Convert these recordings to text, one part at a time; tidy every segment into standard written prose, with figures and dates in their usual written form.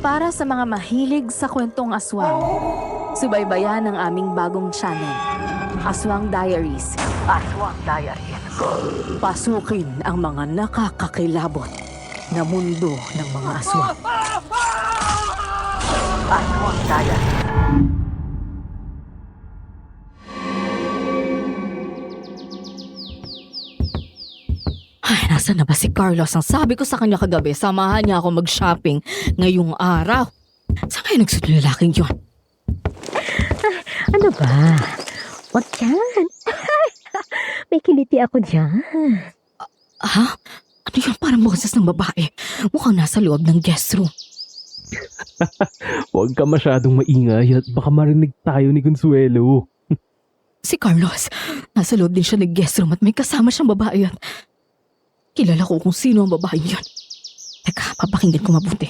Para sa mga mahilig sa kwentong aswang, subaybayan ang aming bagong channel, Aswang Diaries. Aswang Diaries. Pasukin ang mga nakakakilabot na mundo ng mga aswang. Aswang Diaries. Ay, nasa na ba si Carlos? Ang sabi ko sa kanya kagabi, samahan niya ako mag-shopping ngayong araw. Saan kayo nagsunod yung lalaking yun? Ano ba? Wag yan. May kiliti ako dyan. Ha? Ano yun? Parang boses ng babae. Mukhang nasa loob ng guest room. Huwag ka masyadong maingay at baka marinig tayo ni Consuelo. Si Carlos, nasa loob din siya ng guest room at may kasama siyang babae at kilala ko kung sino ang babae yun. Teka, papakinggan ko mabuti.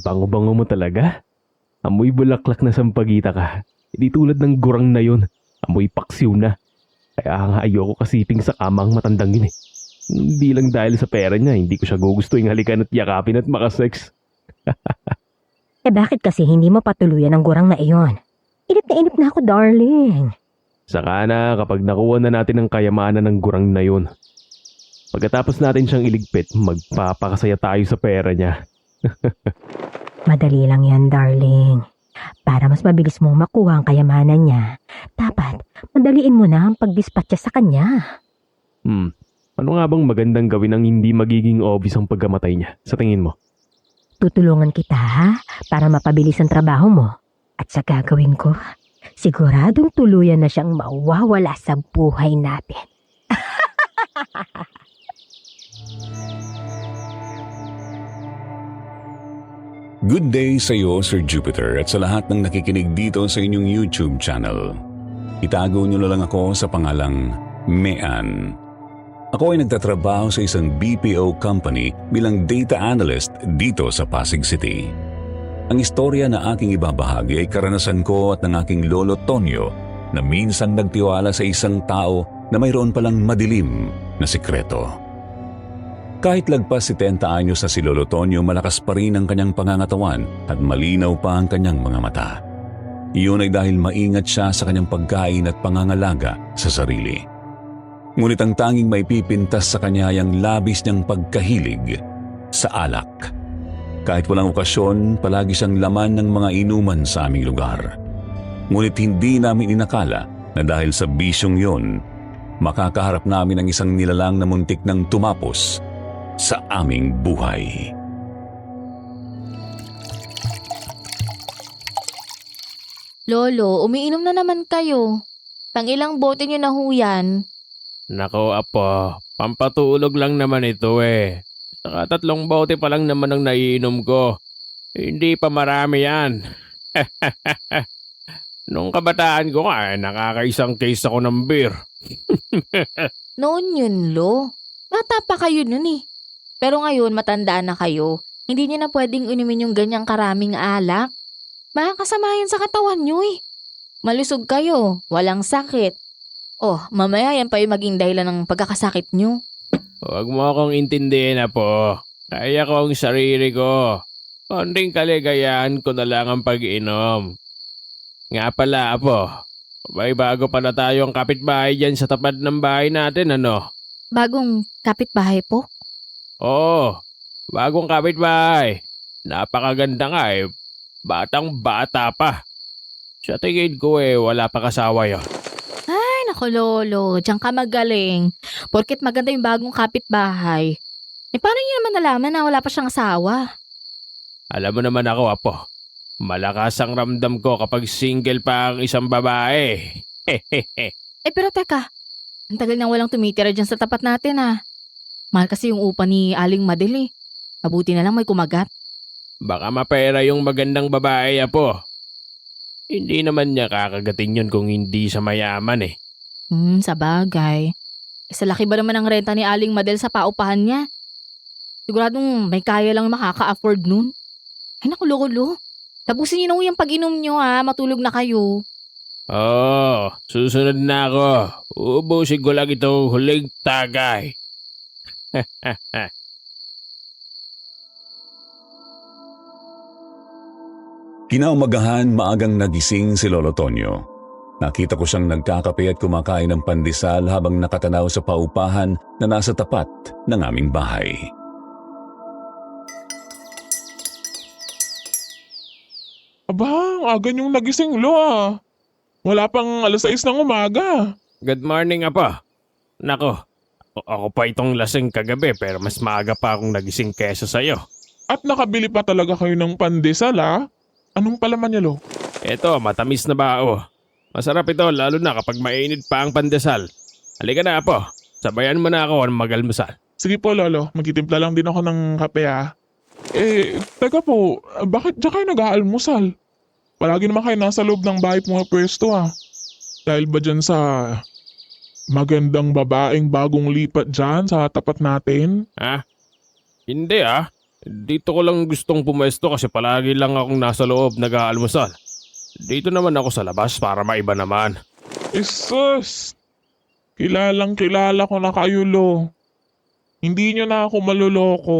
Bango-bango mo talaga. Amoy bulaklak na sampagita ka. Hindi tulad ng gurang na yun. Amoy paksiw na. Kaya nga ayoko kasiping sa kama ang matandang yun eh. Hindi lang dahil sa pera niya, hindi ko siya gugustuhin halikan at yakapin at makasex. Bakit kasi hindi mo patuluyan ang gurang na iyon? Inip na ako, darling. Saka na kapag nakuha na natin ang kayamanan ng gurang na yun. Pagkatapos natin siyang iligpit, magpapakasaya tayo sa pera niya. Madali lang yan, darling. Para mas mabilis mong makuha ang kayamanan niya, dapat madaliin mo na ang pagdispatcha sa kanya. Ano nga bang magandang gawin ang hindi magiging obvious ang pagkamatay niya, sa tingin mo? Tutulungan kita, ha? Para mapabilis ang trabaho mo. At sa gagawin ko, siguradong tuluyan na siyang mawawala sa buhay natin. Good day sa iyo, Sir Jupiter, at sa lahat ng nakikinig dito sa inyong YouTube channel. Itago niyo na lang ako sa pangalang Mean. Ako ay nagtatrabaho sa isang BPO company bilang data analyst dito sa Pasig City. Ang istorya na aking ibabahagi ay karanasan ko at ng aking lolo Tonyo na minsan nagtiwala sa isang tao na mayroon palang madilim na sikreto. Kahit lagpas 70 anyos na si Lolo Tonyo, malakas pa rin ang kanyang pangangatawan at malinaw pa ang kanyang mga mata. Iyon ay dahil maingat siya sa kanyang pagkain at pangangalaga sa sarili. Ngunit ang tanging maipipintas sa kanya ay ang labis niyang pagkahilig sa alak. Kahit walang okasyon, palagi siyang laman ng mga inuman sa aming lugar. Ngunit hindi namin inakala na dahil sa bisyong yon, makakaharap namin ang isang nilalang na muntik ng tumapos sa aming buhay. Lolo, umiinom na naman kayo. Ilang bote niyo na ho yan. Nako apo, pampatulog lang naman ito eh. Saka 3 bote pa lang naman ang naiinom ko. Hindi pa marami yan. Nung kabataan ko nga, nakakaisang case ako ng beer. Noon yun, Lo. Bata pa kayo nun eh. Pero ngayon, matanda na kayo. Hindi niyo na pwedeng inumin yung ganyang karaming alak. Makakasama yan sa katawan niyo eh. Malusog kayo, walang sakit. Oh, mamaya yan pa yung maging dahilan ng pagkakasakit niyo. Huwag mo akong intindihin apo. Kaya ko ang sarili ko. Konting kaligayahan ko na lang ang pag-inom. Nga pala apo, may bago pala tayong kapitbahay dyan sa tapat ng bahay natin ano? Bagong kapitbahay po? Oo, bagong kapitbahay. Napakaganda nga eh. Batang bata pa. Sa tingin ko eh, wala pa kasawa yun. Ay, naku Lolo, diyan ka magaling. Porket maganda yung bagong kapitbahay. Eh paano niyo naman nalaman na wala pa siyang asawa? Alam mo naman ako apo. Malakas ang ramdam ko kapag single pa ang isang babae. Eh pero teka, ang tagal nang walang tumitira dyan sa tapat natin ah. Mahal kasi yung upa ni Aling Madel eh. Mabuti na lang may kumagat. Baka mapera yung magandang babae apo. Hindi naman niya kakagatin yun kung hindi sa mayaman eh. Sa bagay. Eh, sa laki ba naman ang renta ni Aling Madel sa paupahan niya? Siguradong may kaya lang makaka-afford nun. Ay naku Lolo, tapusin niyo na ho yung pag-inom niyo ha, matulog na kayo. Oo, susunod na ako. Uubusin ko lang itong huling tagay. Kinaumagahan, maagang nagising si Lolo Tonyo. Nakita ko siyang nagkakape at kumakain ng pandesal habang nakatanaw sa paupahan na nasa tapat ng aming bahay. Aba, ang aga niyong nagising, Lo ah. Wala pang 6:00 ng umaga. Good morning, Apo. Nako, ako pa itong lasing kagabi pero mas maaga pa akong nagising kesa sa'yo. At nakabili pa talaga kayo ng pandesal ah. Anong palaman niya, Lo? Eto, matamis na bao. Masarap ito lalo na kapag mainit pa ang pandesal. Halika na, Apo. Sabayan mo na ako ng magalmusal. Sige po, Lolo. Magtitimpla lang din ako ng kape ah. Teka po, bakit diyan kayo nag-aalmusal? Palagi naman kayo nasa loob ng bahay mga pwesto ah. Dahil ba dyan sa magandang babaeng bagong lipat dyan sa tapat natin? Ha? Hindi ah. Dito ko lang gustong pumesto kasi palagi lang akong nasa loob nag-aalmusal. Dito naman ako sa labas para maiba naman. Isus! Kilalang kilala ko na kayo, Lo. Hindi nyo na ako maluloko.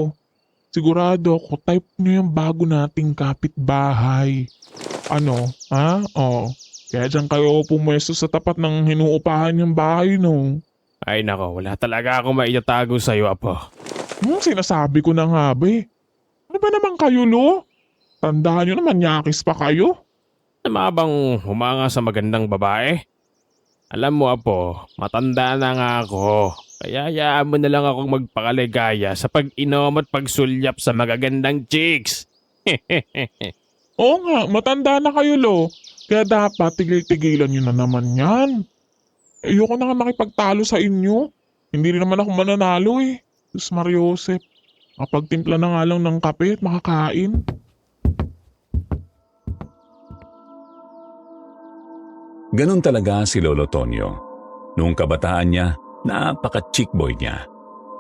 Sigurado ako type nyo yung bago nating kapitbahay. Ano? Ha? Oh. Kaya dyan kayo pumwesto sa tapat ng hinuupahan yung bahay, no? Ay nako, wala talaga akong maitatago sa'yo, Apo. Sinasabi ko na nga ba eh. Ano ba naman kayo, Lo? Tandaan nyo naman, nyakis pa kayo. Tama bang humanga sa magandang babae? Alam mo, Apo, matanda na nga ako. Kaya hayaan mo na lang akong magpakaligaya sa pag-inom at pagsulyap sa magagandang chicks. Oo nga, matanda na kayo, Lo. Kaya dapat tigil-tigilan nyo na naman yan. Ayoko na nga makipagtalo sa inyo. Hindi rin naman ako mananalo eh. Diyos Mariosep. Kapag timpla na nga lang ng kape at makakain. Ganon talaga si Lolo Tonyo. Noong kabataan niya, napaka-chick boy niya.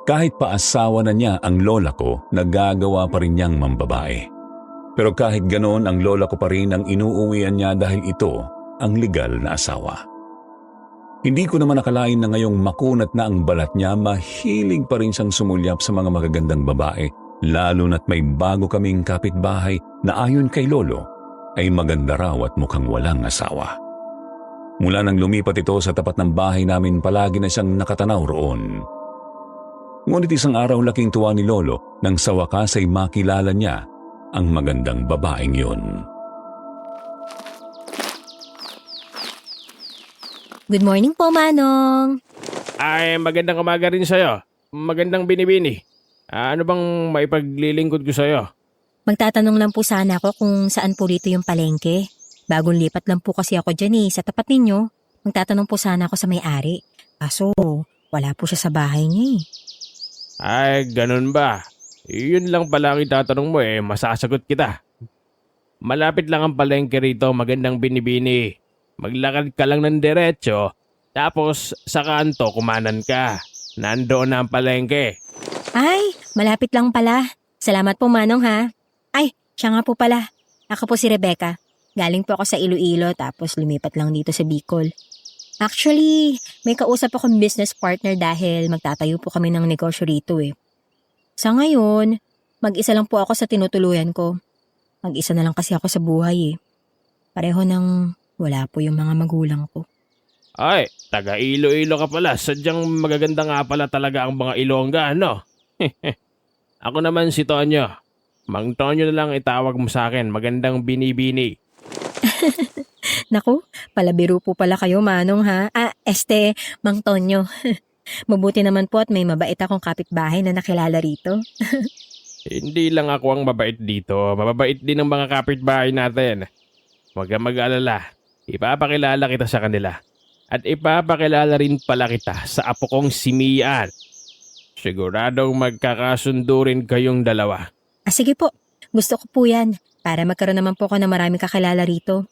Kahit pa asawa na niya ang lola ko, nagagawa pa rin niyang mambabae. Pero kahit ganon, ang lola ko pa rin ang inuuwian niya dahil ito ang legal na asawa. Hindi ko naman nakalain na ngayong makunat na ang balat niya, mahilig pa rin siyang sumulyap sa mga magagandang babae, lalo na't may bago kaming kapitbahay na ayon kay Lolo ay maganda raw at mukhang walang asawa. Mula nang lumipat ito sa tapat ng bahay namin, palagi na siyang nakatanaw roon. Ngunit isang araw laking tuwa ni Lolo nang sa wakas ay makilala niya ang magandang babaeng yun. Good morning po, Manong. Ay, magandang umaga rin sa'yo. Magandang binibini. Ano bang maipaglilingkod ko sa'yo? Magtatanong lang po sana ako kung saan po rito yung palengke. Bagong lipat lang po kasi ako dyan sa tapat ninyo. Magtatanong po sana ako sa may-ari. Kaso, wala po siya sa bahay niya Ay, ganun ba? Yun lang pala ang itatanong mo masasagot kita. Malapit lang ang palengke rito, magandang binibini. Maglakad ka lang ng diretso, tapos sa kanto kumanan ka. Nandoon na ang palengke. Ay, malapit lang pala. Salamat po, Manong ha. Ay, siya nga po pala. Ako po si Rebecca. Galing po ako sa Iloilo tapos lumipat lang dito sa Bicol. Actually, may kausap akong business partner dahil magtatayo po kami ng negosyo rito Sa ngayon, mag-isa lang po ako sa tinutuluyan ko. Mag-isa na lang kasi ako sa buhay Pareho nang wala po yung mga magulang ko. Ay, taga Iloilo ka pala. Sadyang magaganda nga pala talaga ang mga Ilongga, no? Ako naman si Tonyo. Mang Tonyo na lang itawag mo sa akin. Magandang binibini. Naku, palabiro po pala kayo, Manong ha. Mang Tonyo. Mabuti naman po at may mabait akong kapitbahay na nakilala rito. Hindi lang ako ang mabait dito. Mababait din ang mga kapitbahay natin. Huwag kang mag-alala. Ipapakilala kita sa kanila. At ipapakilala rin pala kita sa apo kong si Mian. Siguradong magkakasundo rin kayong dalawa. Sige po. Gusto ko po yan. Para magkaroon naman po ako ng maraming kakilala rito.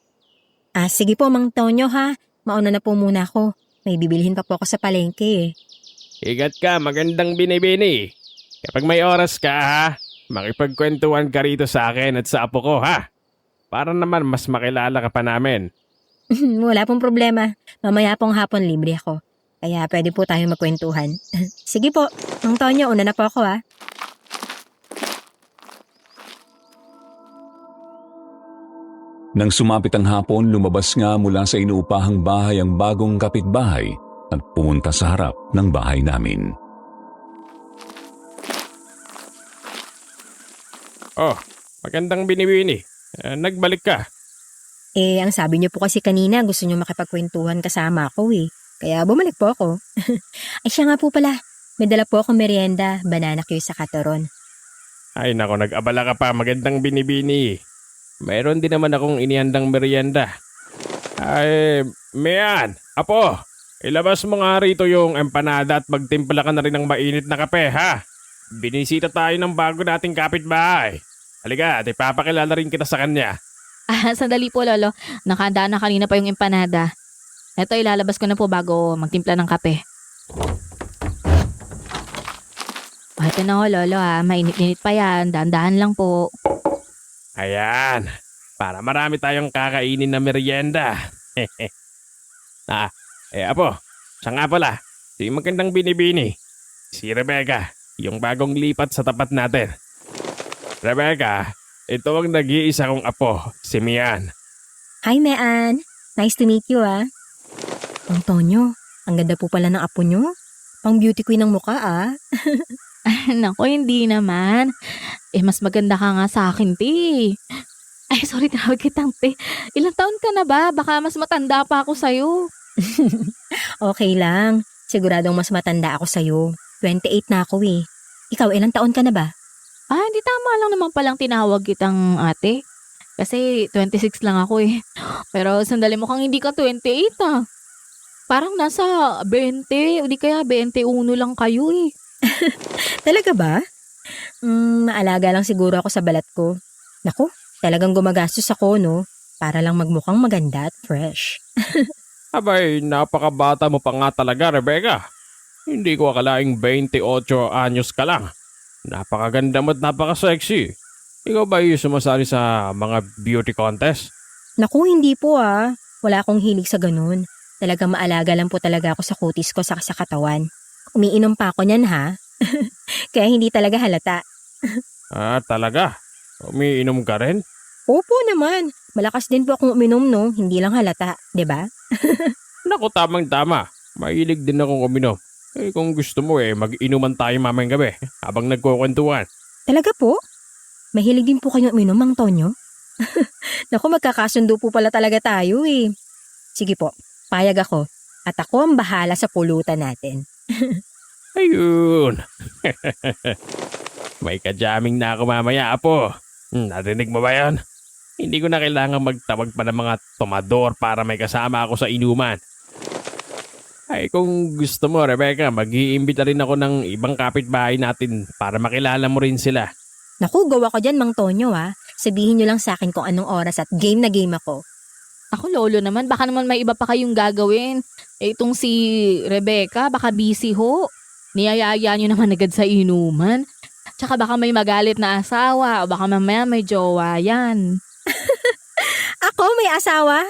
Sige po, Mang Tonyo ha. Mauna na po muna ako. May bibilhin pa po ako sa palengke Ingat ka, magandang binibini. Kapag may oras ka ha, makipagkwentuhan ka rito sa akin at sa apo ko ha. Para naman mas makilala ka pa namin. Wala pong problema. Mamaya pong hapon libre ako. Kaya pwede po tayo magkwentuhan. Sige po, Mang Tonyo, una na po ako ha. Nang sumapit ang hapon, lumabas nga mula sa inuupahang bahay ang bagong kapitbahay at pumunta sa harap ng bahay namin. Oh, magandang binibini. Nagbalik ka. Ang sabi niyo po kasi kanina gusto niyo makipagkwentuhan kasama ako eh. Kaya bumalik po ako. Ay siya nga po pala, may dala po akong merienda, banana cue sa katoron. Ay nako, nag-abala ka pa. Magandang binibini. Mayroon din naman akong inihandang merienda. Ay, Mian, apo, ilabas mo nga rito yung empanada at magtimpla ka na rin ng mainit na kape, ha? Binisita tayo ng bago nating kapitbahay. Halika, at ipapakilala rin kita sa kanya. Sandali po, Lolo. Nakahanda na kanina pa yung empanada. Ito, ilalabas ko na po bago magtimpla ng kape. Ito na ho, Lolo ha. Mainit-init pa yan. Dahan-dahan lang po. Ayan, para marami tayong kakainin na merienda. Apo, siya nga pala, si magandang binibini. Si Rebecca, yung bagong lipat sa tapat natin. Rebecca, ito ang nag-iisa kong apo, si Mian. Hi, Mean. Nice to meet you, ah. Antonio, ang ganda po pala ng apo niyo. Pang beauty queen ng mukha, ah. Naku, hindi naman. Mas maganda ka nga sa akin, te. Ay, sorry, tawag kitang te. Ilang taon ka na ba? Baka mas matanda pa ako sa'yo. Okay lang. Siguradong mas matanda ako sa'yo. 28 na ako eh. Ikaw, ilang taon ka na ba? Hindi tama lang naman palang tinawag kitang ate. Kasi 26 lang ako eh. Pero sandali mo kang hindi ka 28 ah. Parang nasa 20 o di kaya 21 lang kayo eh. Talaga ba? Maalaga lang siguro ako sa balat ko. Naku, talagang gumagastos ako, no? Para lang magmukhang maganda at fresh. Abay, napakabata mo pa nga talaga, Rebecca. Hindi ko akalaing 28 anyos ka lang. Napakaganda mo at napaka-sexy. Ikaw ba yung sumasali sa mga beauty contest? Naku, hindi po ah. Wala akong hilig sa ganun. Talagang maalaga lang po talaga ako sa kutis ko sa katawan. Umiinom pa ako niyan ha. Kaya hindi talaga halata. Talaga? Umiinom ka rin? Opo naman. Malakas din po akong uminom no. Hindi lang halata. 'Di ba? Naku, tamang-tama. Mahilig din akong uminom. Kung gusto mo mag-inuman tayo mamayang gabi habang nagkukwentuhan. Talaga po? Mahilig din po kayo uminom, Mang Tonyo? Naku, magkakasundo po pala talaga tayo eh. Sige po, payag ako. At ako ang bahala sa pulutan natin. Ayun. May kajaming na ako mamaya, apo. Narinig mo ba yan? Hindi ko na kailangan magtawag pa ng mga tomador para may kasama ako sa inuman. Ay, kung gusto mo, Rebecca, mag-iimbita rin ako ng ibang kapitbahay natin para makilala mo rin sila. Naku, gawa ko dyan, Mang Tonyo ha. Sabihin nyo lang sa akin kung anong oras at game na game ako. Ako, Lolo naman, baka naman may iba pa kayong gagawin. Itong si Rebecca, baka busy ho. Niyayaya nyo naman agad sa inuman. Tsaka baka may magalit na asawa o baka mamaya may jowa yan. Ako may asawa?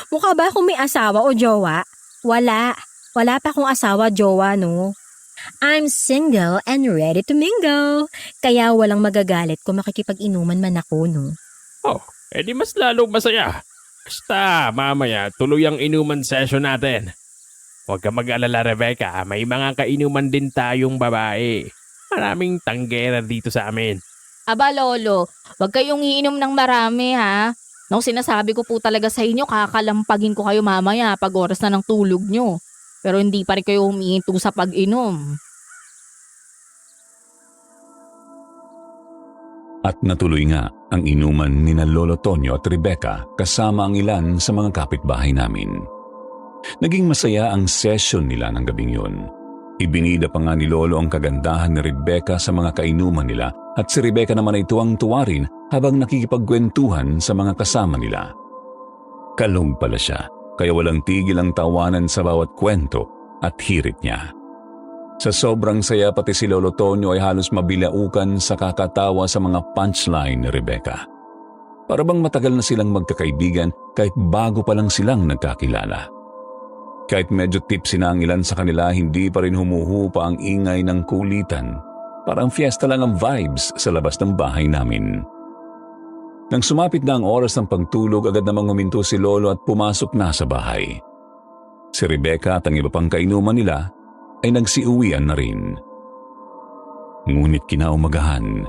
Mukha ba akong may asawa o jowa? Wala. Wala pa akong asawa, jowa, no? I'm single and ready to mingle. Kaya walang magagalit kung makikipag-inuman man ako, no? Oh, edi mas lalong masaya. Basta, mamaya, tuloy ang inuman session natin. Huwag ka mag-alala, Rebecca. May mga kainuman din tayong babae. Maraming tanggera dito sa amin. Aba, Lolo, wag kayong iinom ng marami, ha? No, sinasabi ko po talaga sa inyo, kakalampagin ko kayo mamaya pag oras na ng tulog nyo. Pero hindi pa rin kayo humihinto sa pag-inom. At natuloy nga ang inuman ni na Lolo Tonyo at Rebecca kasama ang ilan sa mga kapitbahay namin. Naging masaya ang session nila ng gabing yun. Ibinida pa nga ni Lolo ang kagandahan ni Rebecca sa mga kainuman nila at si Rebecca naman ay tuwang-tuwa rin habang nakikipagkwentuhan sa mga kasama nila. Kalog pala siya, kaya walang tigil ang tawanan sa bawat kwento at hirit niya. Sa sobrang saya pati si Lolo Tonyo ay halos mabilaukan sa kakatawa sa mga punchline ni Rebecca. Para bang matagal na silang magkakaibigan kahit bago pa lang silang nagkakilala. Kahit medyo tipsy na ang ilan sa kanila, hindi pa rin humuhupa ang ingay ng kulitan. Parang fiesta lang ang vibes sa labas ng bahay namin. Nang sumapit na ang oras ng pagtulog, agad namang huminto si Lolo at pumasok na sa bahay. Si Rebecca at ang iba pang kainuman nila ay nagsiuwian na rin. Ngunit kinaumagahan,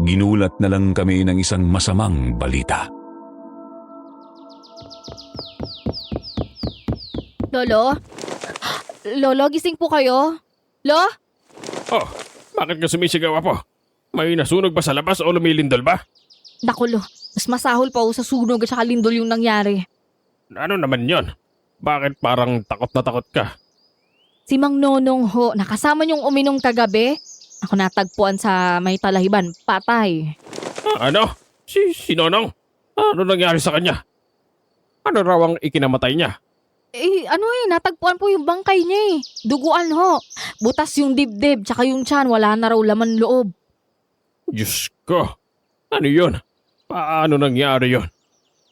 ginulat na lang kami ng isang masamang balita. Lolo? Lolo, gising po kayo? Lo? Oh, bakit ka sumisigaw po? May nasunog ba sa labas o lumilindol ba? Naku, Lo. Mas masahol pa sa sunog at saka lindol yung nangyari. Ano naman yon? Bakit parang takot na takot ka? Si Mang Nonong ho, nakasama niyong uminom kagabi. Ako natagpuan sa may talahiban, patay. Ano? Si Nonong? Ano nangyari sa kanya? Ano raw ang ikinamatay niya? Natagpuan po yung bangkay niya eh. Duguan ho. Butas yung dibdib, tsaka yung tiyan, wala na raw laman loob. Diyos ko. Ano yun? Paano nangyari yon?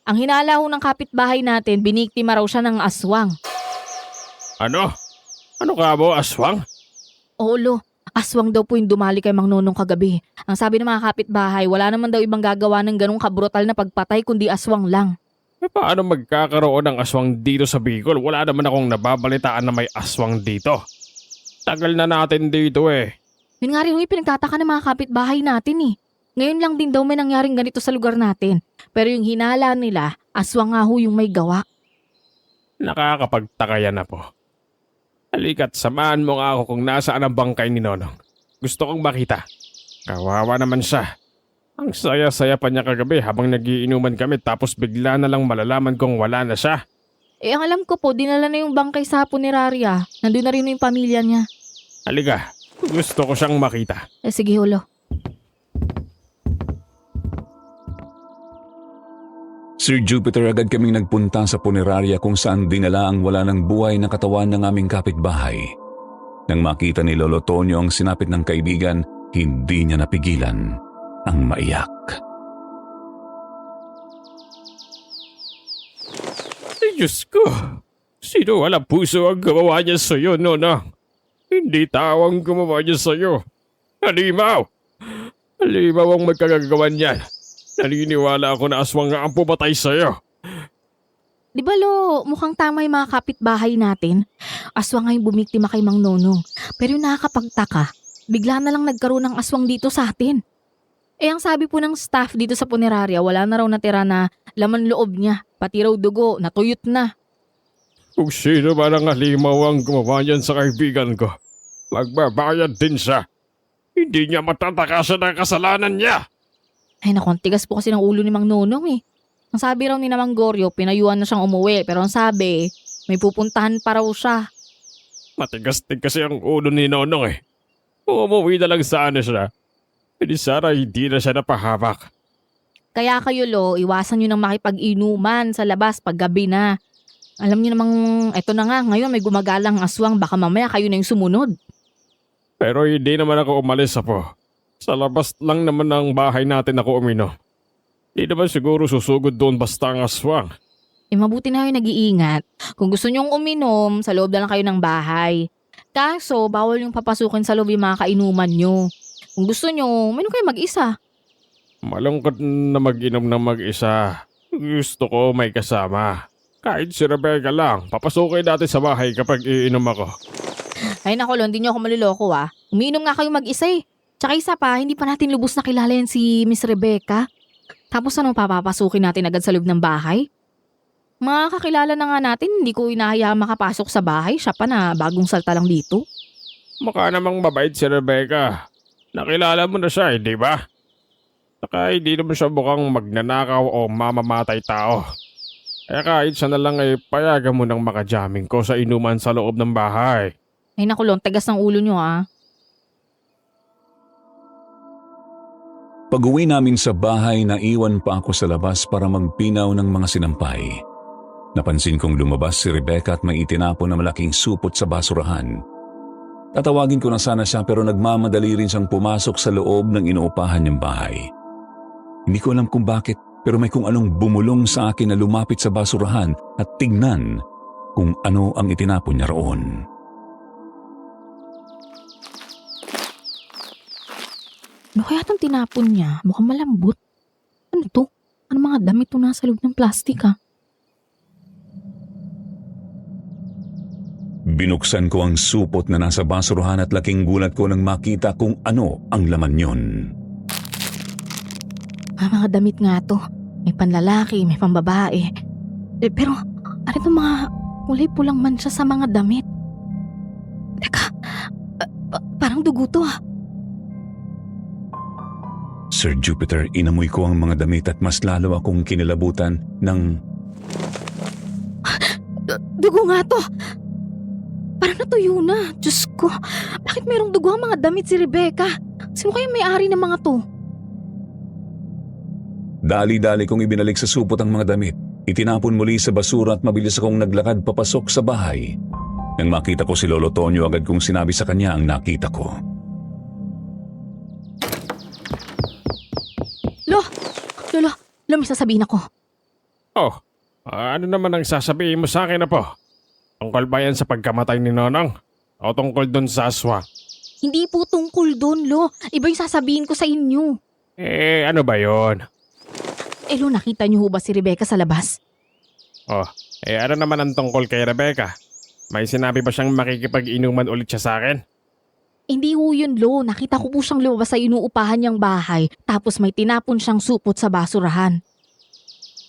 Ang hinala ho ng kapitbahay natin, biniktima raw siya ng aswang. Ano? Ano ka mo, aswang? Oo, Lo. Aswang daw po yung dumali kay Mang Nonong kagabi. Ang sabi ng mga kapitbahay, wala naman daw ibang gagawa ng ganong kabrutal na pagpatay kundi aswang lang. Paano magkakaroon ng aswang dito sa Bicol? Wala naman akong nababalitaan na may aswang dito. Tagal na natin dito eh. Yun nga rin yung pinagtataka ng mga kapitbahay natin eh. Ngayon lang din daw may nangyaring ganito sa lugar natin. Pero yung hinala nila, aswang nga ho yung may gawa. Nakakapagtaka yan na po. Halika't samahan mo nga ako kung nasaan ang bangkay ni Nonong. Gusto kong makita. Kawawa naman siya. Ang saya-saya pa niya kagabi habang nagiinuman kami tapos bigla na lang malalaman kong wala na siya. Ang alam ko po, dinala na yung bangkay sa puneraria. Nandun na rin yung pamilya niya. Halika, gusto ko siyang makita. Sige, Hulo. Sir Jupiter, agad kaming nagpunta sa punerarya kung saan dinala ang wala ng buhay na katawan ng aming kapitbahay. Nang makita ni Lolo Tonyo ang sinapit ng kaibigan, hindi niya napigilan ang maiyak. Diyos ko, sino walang puso ang gumawa niya sa'yo, Nonong? Hindi tao ang gumawa niya sa'yo. Halimaw! Halimaw ang magkagagawan niyan. Naniniwala ako na aswang nga ang pumatay sa'yo. Di ba, Lo, mukhang tama yung mga kapitbahay natin? Aswang nga yung bumiktima kay Mang Nonong. Pero yung nakakapagtaka, bigla na lang nagkaroon ng aswang dito sa atin. Ang sabi po ng staff dito sa punerarya, wala na raw natira na laman loob niya. Pati raw dugo, natuyot na. Kung sino ba ang halimaw ang gumawa niyan sa kaibigan ko, magbabayad din siya. Hindi niya matatakasan ang kasalanan niya. Ay naku, ang tigas po kasi ng ulo ni Mang Nonong eh. Ang sabi raw ni Mang Goryo, pinayuhan na siyang umuwi. Pero ang sabi, may pupuntahan pa raw siya. Matigas-tig kasi ang ulo ni Nonong eh. Kung umuwi na lang sana siya, hindi sana hindi na siya napahamak. Kaya kayo, Lo, iwasan nyo nang makipag-inuman sa labas pag gabi na. Alam niyo namang, eto na nga, ngayon may gumagalang aswang, baka mamaya kayo na yung sumunod. Pero hindi naman ako umalis po. Sa labas lang naman ng bahay natin ako uminom. Hindi naman siguro susugod doon basta ang aswang. Mabuti na kayo nag-iingat. Kung gusto nyong uminom, sa loob na lang kayo ng bahay. Kaso, bawal yung papasukin sa loob yung mga kainuman nyo. Kung gusto nyo, uminom kayo mag-isa. Malungkot na mag-inom na mag-isa. Gusto ko may kasama. Kahit si Rebecca lang, papasukin natin sa bahay kapag iinom ako. Ay naku, Lo, hindi nyo ako maluloko ah. Umiinom nga kayo mag-isa eh. Tsaka isa pa, hindi pa natin lubos na kilala yan si Miss Rebecca. Tapos ano, papapasukin natin agad sa loob ng bahay? Mga kakilala na nga natin, hindi ko inahaya makapasok sa bahay. Siya pa na bagong salta lang dito. Mukha namang mabait si Rebecca. Nakilala mo na siya, di ba? Saka hindi naman siya mukhang magnanakaw o mamamatay tao. Kaya kahit siya na lang ay payagan mo ng makajaming ko sa inuman sa loob ng bahay. Ay naku, Lo, tagas ng ulo nyo ah. Pag-uwi namin sa bahay, naiwan pa ako sa labas para magpinaw ng mga sinampay. Napansin kong lumabas si Rebecca at may itinapon na malaking supot sa basurahan. Tatawagin ko na sana siya pero nagmamadali rin siyang pumasok sa loob ng inuupahan niyang bahay. Hindi ko alam kung bakit pero may kung anong bumulong sa akin na lumapit sa basurahan at tignan kung ano ang itinapon niya roon. Ano kaya itong tinapon niya? Mukhang malambot. Ano to? Ano mga damit to nasa loob ng plastic ha? Binuksan ko ang supot na nasa basurahan at laking gulat ko nang makita kung ano ang laman yon. Mga damit nga to. May panlalaki, may pambabae. Pero ano itong mga kulay pulang mancha sa mga damit? Teka, parang dugo to ah. Sir Jupiter, inamoy ko ang mga damit at mas lalo akong kinilabutan ng Dugo nga to! Parang natuyo na. Diyos ko, bakit mayroong dugo ang mga damit si Rebecca? Sino kaya may-ari ng mga to? dali-dali kong ibinalik sa supot ang mga damit. Itinapon muli sa basura at mabilis akong naglakad papasok sa bahay. Nang makita ko si Lolo Tonyo, agad kong sinabi sa kanya ang nakita ko. Lo, may sasabihin ako. Oh, ano naman ang sasabihin mo sa akin na po? Tungkol ba yan sa pagkamatay ni Nonong? O tungkol doon sa aswang? Hindi po tungkol doon, Lo. Iba yung sasabihin ko sa inyo. Ano ba yon? Lo, nakita niyo ho ba si Rebecca sa labas? Oh, ano naman ang tungkol kay Rebecca? May sinabi ba siyang makikipag-inuman ulit siya sa akin? Hindi ho yun, Lo. Nakita ko po siyang lumabas sa inuupahan niyang bahay tapos may tinapon siyang supot sa basurahan.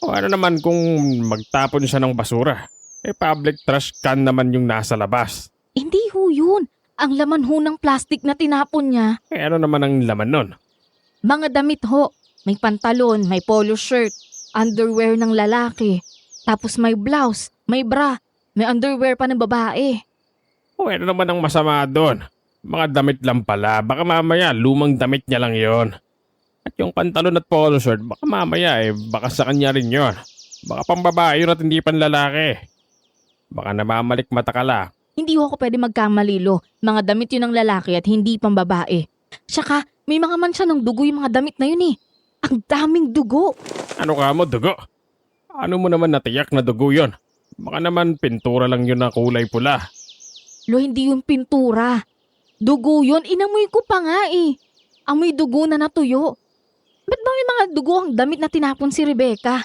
O ano naman kung magtapon siya ng basura? Public trash can naman yung nasa labas. Hindi ho yun. Ang laman ho ng plastic na tinapon niya. Ano naman ang laman nun? Mga damit ho. May pantalon, may polo shirt, underwear ng lalaki. Tapos may blouse, may bra, may underwear pa ng babae. O ano naman ang masama doon? Mga damit lang pala. Baka mamaya lumang damit niya lang yon. At yung pantalon at polo shirt, baka mamaya baka sa kanya rin yon. Baka pambabae yun at hindi panlalaki. Baka namamalik mata ka lang. Hindi ho ako pwede magkamali, Lo. Mga damit yun ng lalaki at hindi pang babae. Tsaka, may mga mansya ng dugo yung mga damit na yun eh. Ang daming dugo. Ano ka mo, dugo? Ano mo naman natiyak na dugo yon? Baka naman pintura lang yun na kulay pula. Lo, hindi yung pintura. Dugo yun. Inamoy ko pa nga eh. Amoy dugo na natuyo. Ba't ba may mga dugo ang damit na tinapon si Rebecca?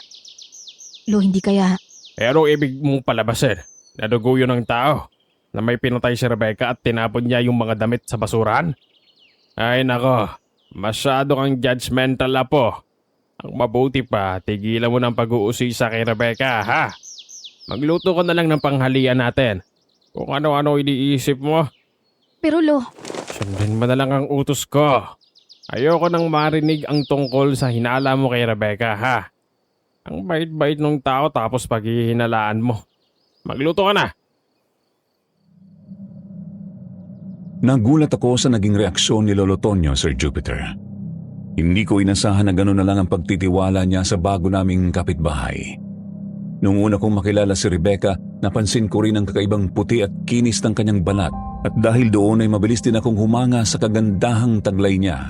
Lo, hindi kaya... Pero ibig mong palabasin na dugo yun ng tao na may pinatay si Rebecca at tinapon niya yung mga damit sa basurahan? Ay nako, masyado kang judgmental po. Ang mabuti pa, tigilan mo ng pag-uusisa kay Rebecca, ha? Magluto ko na lang ng panghalian natin. Kung ano-ano iniisip mo, Pero Lo, sundin mo na lang ang utos ko. Ayoko nang marinig ang tungkol sa hinala mo kay Rebecca, ha? Ang bait-bait ng tao tapos paghihinalaan mo. Magluto ka na. Nagulat ako sa naging reaksyon ni Lolo Tonyo, Sir Jupiter. Hindi ko inasahan na gano'n na lang ang pagtitiwala niya sa bago naming kapitbahay. Nung una kong makilala si Rebecca, napansin ko rin ang kakaibang puti at kinis ng kanyang balat. At dahil doon ay mabilis din akong humanga sa kagandahang taglay niya.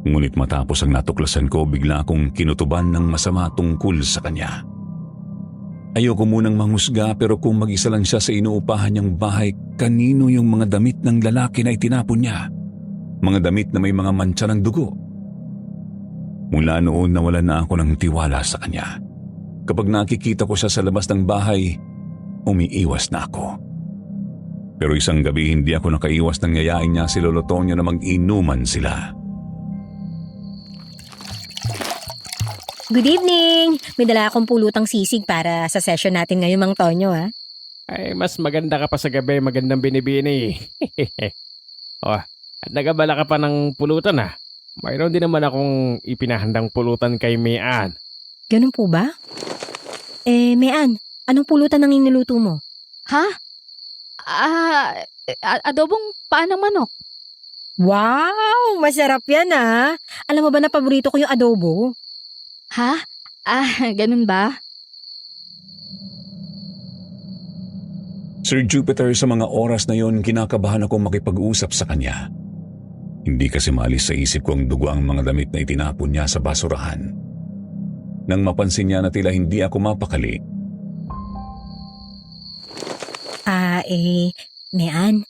Ngunit matapos ang natuklasan ko, bigla akong kinutuban ng masama tungkol sa kanya. Ayoko munang manghusga, pero kung mag-isa lang siya sa inuupahan niyang bahay, kanino yung mga damit ng lalaki na itinapon niya? Mga damit na may mga mantsa ng dugo. Mula noon nawala na ako ng tiwala sa kanya. Kapag nakikita ko siya sa labas ng bahay, umiiwas na ako. Pero isang gabi hindi ako nakaiwas nang yayain niya si Lolo Tonyo na mag-inuman sila. Good evening! May dala akong pulutang sisig para sa session natin ngayon, Mang Tonyo, ha? Ay, mas maganda ka pa sa gabi, magandang binibini. Oh, at nagabala ka pa ng pulutan, ha? Mayroon din naman akong ipinahandang pulutan kay Mian. Ganun po ba? Mian, anong pulutan ang iniluto mo? ha? Adobong paa ng manok. Wow! Masarap yan, ha? Alam mo ba na paborito ko yung adobo? Ha? Ganun ba? Sir Jupiter, sa mga oras na yon, kinakabahan akong makipag-usap sa kanya. Hindi kasi maalis sa isip ko ang dugo ang mga damit na itinapon niya sa basurahan. Nang mapansin niya na tila hindi ako mapakali, Mian,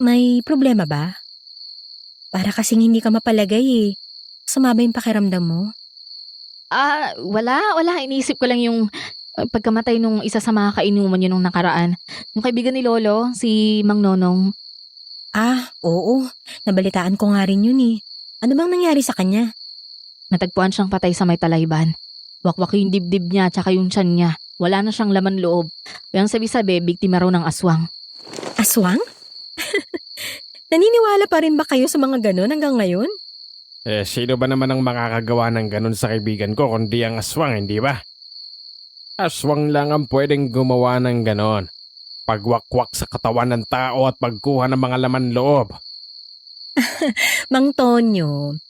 may problema ba? Para kasing hindi ka mapalagay eh. Sama ba yung pakiramdam mo? Wala. Iniisip ko lang yung pagkamatay nung isa sa mga kainuman yun nung nakaraan. Yung kaibigan ni Lolo, si Mang Nonong. Oo. Nabalitaan ko nga rin yun eh. Ano bang nangyari sa kanya? Natagpuan siyang patay sa may talayban. Wakwak yung dibdib niya tsaka yung tiyan niya. Wala na siyang laman loob. Yung sabi-sabi, biktima raw ng aswang. Aswang? Naniniwala pa rin ba kayo sa mga ganon hanggang ngayon? Sino ba naman ang makakagawa ng ganun sa kaibigan ko kundi ang aswang, hindi ba? Aswang lang ang pwedeng gumawa ng ganon. Pagwakwak sa katawan ng tao at pagkuha ng mga laman loob. Mang Tonyo,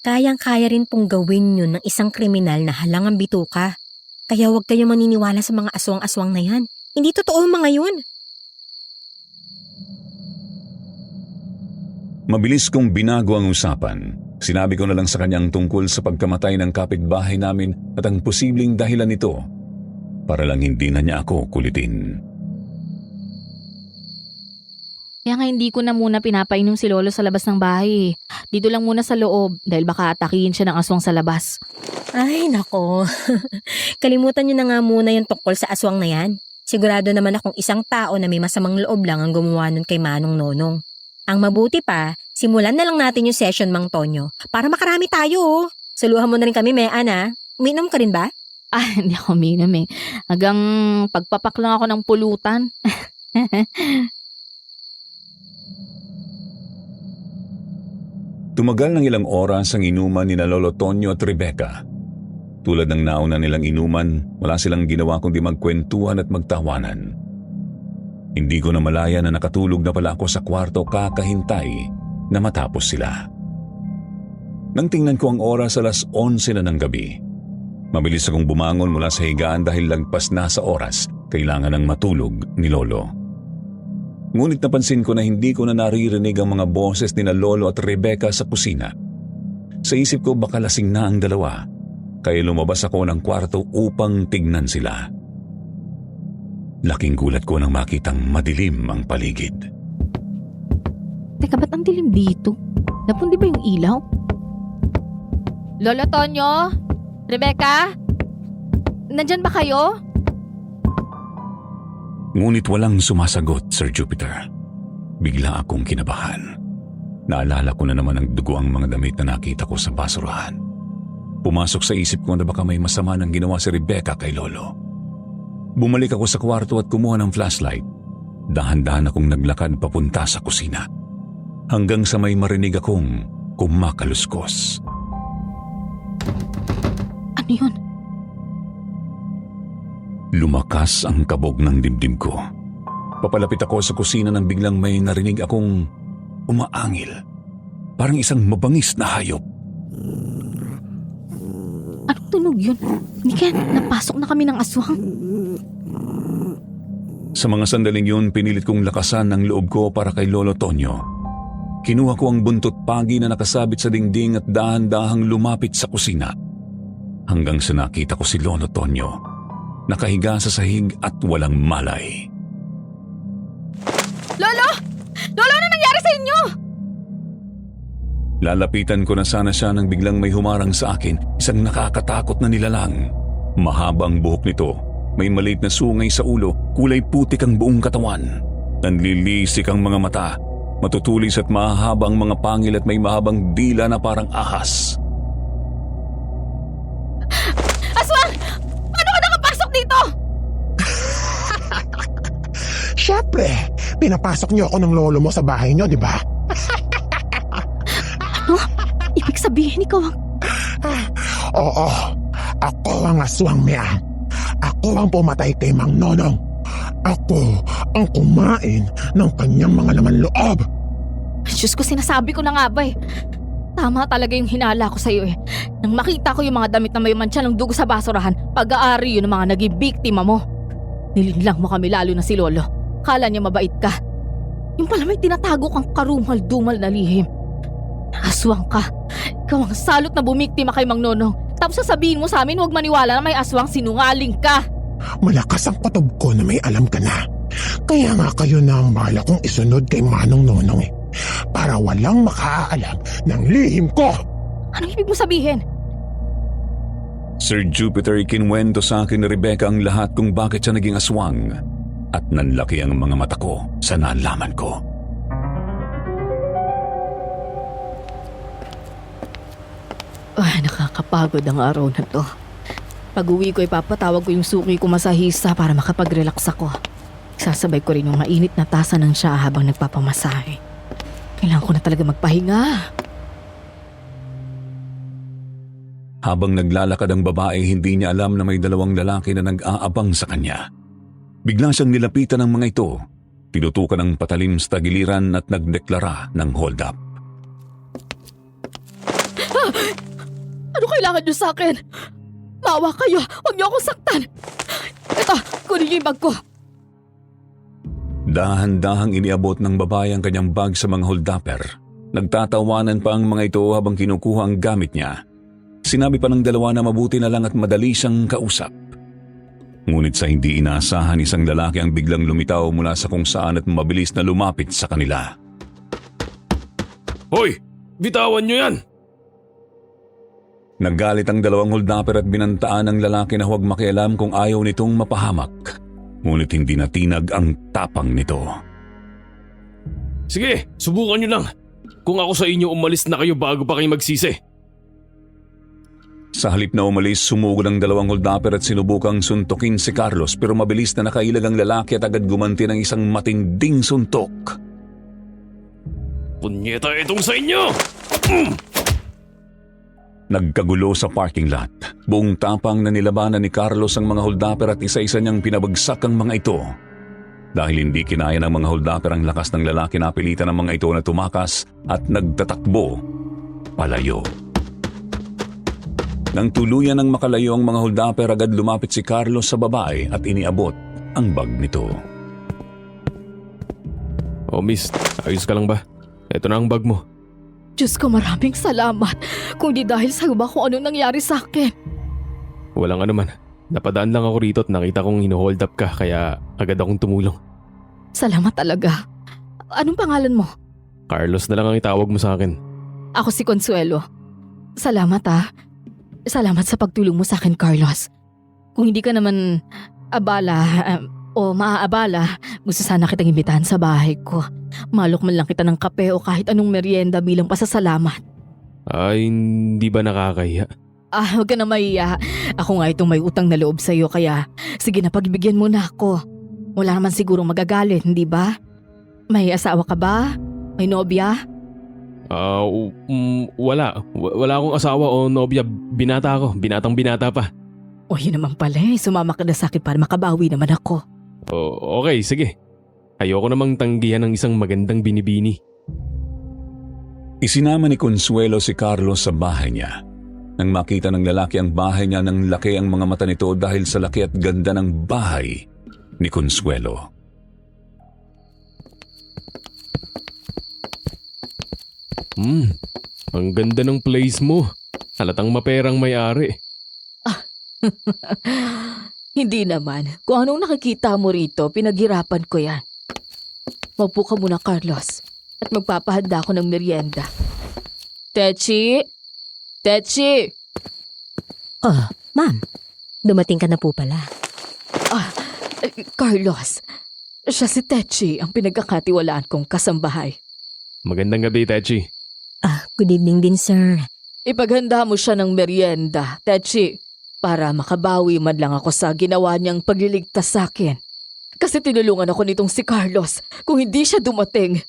kayang-kaya rin pong gawin yun ng isang kriminal na halangang bituka. Kaya huwag kayo maniniwala sa mga aswang-aswang na yan. Hindi totoo ang mga yun. Mabilis kong binago ang usapan. Sinabi ko na lang sa kanyang tungkol sa pagkamatay ng kapitbahay namin at ang posibleng dahilan nito para lang hindi na niya ako kulitin. Kaya nga hindi ko na muna pinapainom si Lolo sa labas ng bahay. Dito lang muna sa loob dahil baka atakihin siya ng aswang sa labas. Ay, nako. Kalimutan nyo na nga muna yung tungkol sa aswang na yan. Sigurado naman akong isang tao na may masamang loob lang ang gumawa nun kay Manong Nonong. Ang mabuti pa, simulan na lang natin yung session, Mang Tonyo, para makarami tayo. Saluhan mo na rin kami, Mean, ha? Uminom ka rin ba? Hindi ako minom eh. Hanggang pagpapak lang ako ng pulutan. Tumagal ng ilang oras ang inuman ni na Lolo Tonyo at Rebecca. Tulad ng nauna nilang inuman, wala silang ginawa kundi magkwentuhan at magtawanan. Hindi ko na malaya na nakatulog na pala ako sa kwarto kakahintay na matapos sila. Nang tingnan ko ang oras, 11:00 na ng gabi. Mabilis akong bumangon mula sa higaan dahil lagpas na sa oras, kailangan ng matulog ni Lolo. Ngunit napansin ko na hindi ko na naririnig ang mga boses ni na Lolo at Rebecca sa kusina. Sa isip ko baka lasing na ang dalawa, kaya lumabas ako ng kwarto upang tignan sila. Laking gulat ko nang makitang madilim ang paligid. Teka, ba't ang dilim dito? Napundi ba yung ilaw? Lolo Tonyo? Rebecca? Nandyan ba kayo? Ngunit walang sumasagot, Sir Jupiter. Bigla akong kinabahan. Naalala ko na naman ang dugo ang mga damit na nakita ko sa basurahan. Pumasok sa isip ko na baka may masama nang ginawa si Rebecca kay Lolo. Bumalik ako sa kwarto at kumuha ng flashlight. Dahan-dahan akong naglakad papunta sa kusina. Hanggang sa may marinig akong kumakaluskos. Ano yun? Lumakas ang kabog ng dibdib ko. Papalapit ako sa kusina nang biglang may narinig akong umaangil. Parang isang mabangis na hayop. Anong tunog yun? Mika, napasok na kami ng aswang. Sa mga sandaling yun, pinilit kong lakasan ang loob ko para kay Lolo Tonyo. Kinuha ko ang buntot pagi na nakasabit sa dingding at dahan-dahang lumapit sa kusina. Hanggang sa nakita ko si Lolo Tonyo, nakahiga sa sahig at walang malay. Lolo! Lolo, ano nangyari sa inyo? Lalapitan ko na sana siya nang biglang may humarang sa akin, isang nakakatakot na nilalang. Mahaba ang buhok nito, may maliit na sungay sa ulo, kulay putik ang buong katawan. Nanlilisik ang mga mata, matutulis at mahahaba ang mga pangil at may mahabang dila na parang ahas. Aswang! Paano ka nakapasok dito? Siyempre, pinapasok niyo ako ng lolo mo sa bahay niyo, di ba? Ano? Ibig sabihin ikaw ang... Oo, ako ang aswang Mean. Ako ang pumatay kay Mang Nonong. Ako ang kumain ng kanyang mga laman loob. Diyos ko, sinasabi ko na nga ba eh. Tama talaga yung hinala ko sa'yo eh. Nang makita ko yung mga damit na may mantsa ng dugo sa basurahan, pag-aari yun ng mga naging biktima mo. Nilinlang mo kami lalo na si Lolo. Kala niya mabait ka. Yung pala may tinatago kang karumal-dumal na lihim. Aswang ka. Ikaw ang salot na bumiktima kay Mang Nonong. Tapos sasabihin mo sa amin huwag maniwala na may aswang, sinungaling ka. Malakas ang kutob ko na may alam ka na. Kaya nga kayo na ang bala kong isunod kay Manong Nonong eh. Para walang makaalam ng lihim ko. Anong ibig mo sabihin? Sir Jupiter, ikinwento sa akin ni Rebecca ang lahat kung bakit siya naging aswang at nanlaki ang mga mata ko sa nalaman ko. Nakakapagod ang araw na to. Pag-uwi ko, ipapatawag ko yung suki ko masahista para makapag-relax ako. Sasabay ko rin yung mainit na tasa ng siya habang nagpapamasahe. Kailangan ko na talaga magpahinga. Habang naglalakad ang babae, hindi niya alam na may dalawang lalaki na nag-aabang sa kanya. Bigla siyang nilapitan ng mga ito, tinutukan ng patalim sa tagiliran at nagdeklara ng hold up. Ano kailangan niyo sa akin? Maawa kayo! Huwag niyo akong saktan! Ito, kunin niyo yung bag ko! Dahan-dahang iniabot ng babae ang kanyang bag sa mga hold-upper. Nagtatawanan pa ang mga ito habang kinukuha ang gamit niya. Sinabi pa ng dalawa na mabuti na lang at madali siyang kausap. Ngunit sa hindi inaasahan, isang lalaki ang biglang lumitaw mula sa kung saan at mabilis na lumapit sa kanila. Hoy! Bitawan nyo yan! Naggalit ang dalawang hold-upper at binantaan ang lalaki na huwag makialam kung ayaw nitong mapahamak. Ngunit hindi natinag ang tapang nito. Sige, subukan nyo lang. Kung ako sa inyo, umalis na kayo bago pa kayo magsisi. Sa halip na umalis, sumugod ang dalawang hold-upper at sinubukang suntukin si Carlos, pero mabilis na nakailag ang lalaki at agad gumanti ng isang matinding suntok. Punyeta itong sa inyo! Nagkagulo sa parking lot. Buong tapang na nilabanan ni Carlos ang mga hold-upper at isa-isa niyang pinabagsak ang mga ito. Dahil hindi kinaya ng mga hold-upper ang lakas ng lalaki, napilitan ng mga ito na tumakas at nagtatakbo palayo. Nang tuluyan ng makalayo ang mga hold-upper, agad lumapit si Carlos sa babae at iniabot ang bag nito. Oh miss, ayos ka lang ba? Ito na ang bag mo. Diyos ko, maraming salamat. Kung di dahil sa iba kung ano nangyari sa akin. Walang anuman. Napadaan lang ako rito at nakita kong hino-hold up ka kaya agad akong tumulong. Salamat talaga. Anong pangalan mo? Carlos na lang ang itawag mo sa akin. Ako si Consuelo. Salamat Salamat sa pagtulong mo sa akin, Carlos. Kung hindi ka naman o maaabala, gusto sana kitang imbitahan sa bahay ko. Malok man lang kita ng kape o kahit anong merienda bilang pasasalamat. Ay, hindi ba nakakahiya? Huwag ka na mahiya. Ako nga itong may utang na loob sa'yo kaya sige na, pagbigyan mo na ako. Wala naman sigurong magagalit, hindi ba? May asawa ka ba? May nobya? Wala. Wala akong asawa o nobya. Binata ako. Binatang-binata pa. O yun naman pala sumama ka na sa akin para makabawi naman ako. Okay, sige. Ayoko namang tanggihan ng isang magandang binibini. Isinama ni Consuelo si Carlos sa bahay niya. Nang makita ng lalaki ang bahay niya, nang laki ang mga mata nito dahil sa laki at ganda ng bahay ni Consuelo. Ang ganda ng place mo. Halatang maperang may-ari. Hindi naman. Kung anong nakikita mo rito, pinaghirapan ko yan. Maupo ka muna, Carlos. At magpapahanda ako ng merienda. Techi! Techi! Oh, ma'am. Dumating ka na po pala. Carlos. Siya si Techi, ang pinagkakatiwalaan kong kasambahay. Magandang gabi, Techi. Good evening din, sir. Ipaghanda mo siya ng merienda, Techi, para makabawi man lang ako sa ginawa niyang pagliligtas sa akin. Kasi tinulungan ako nitong si Carlos. Kung hindi siya dumating,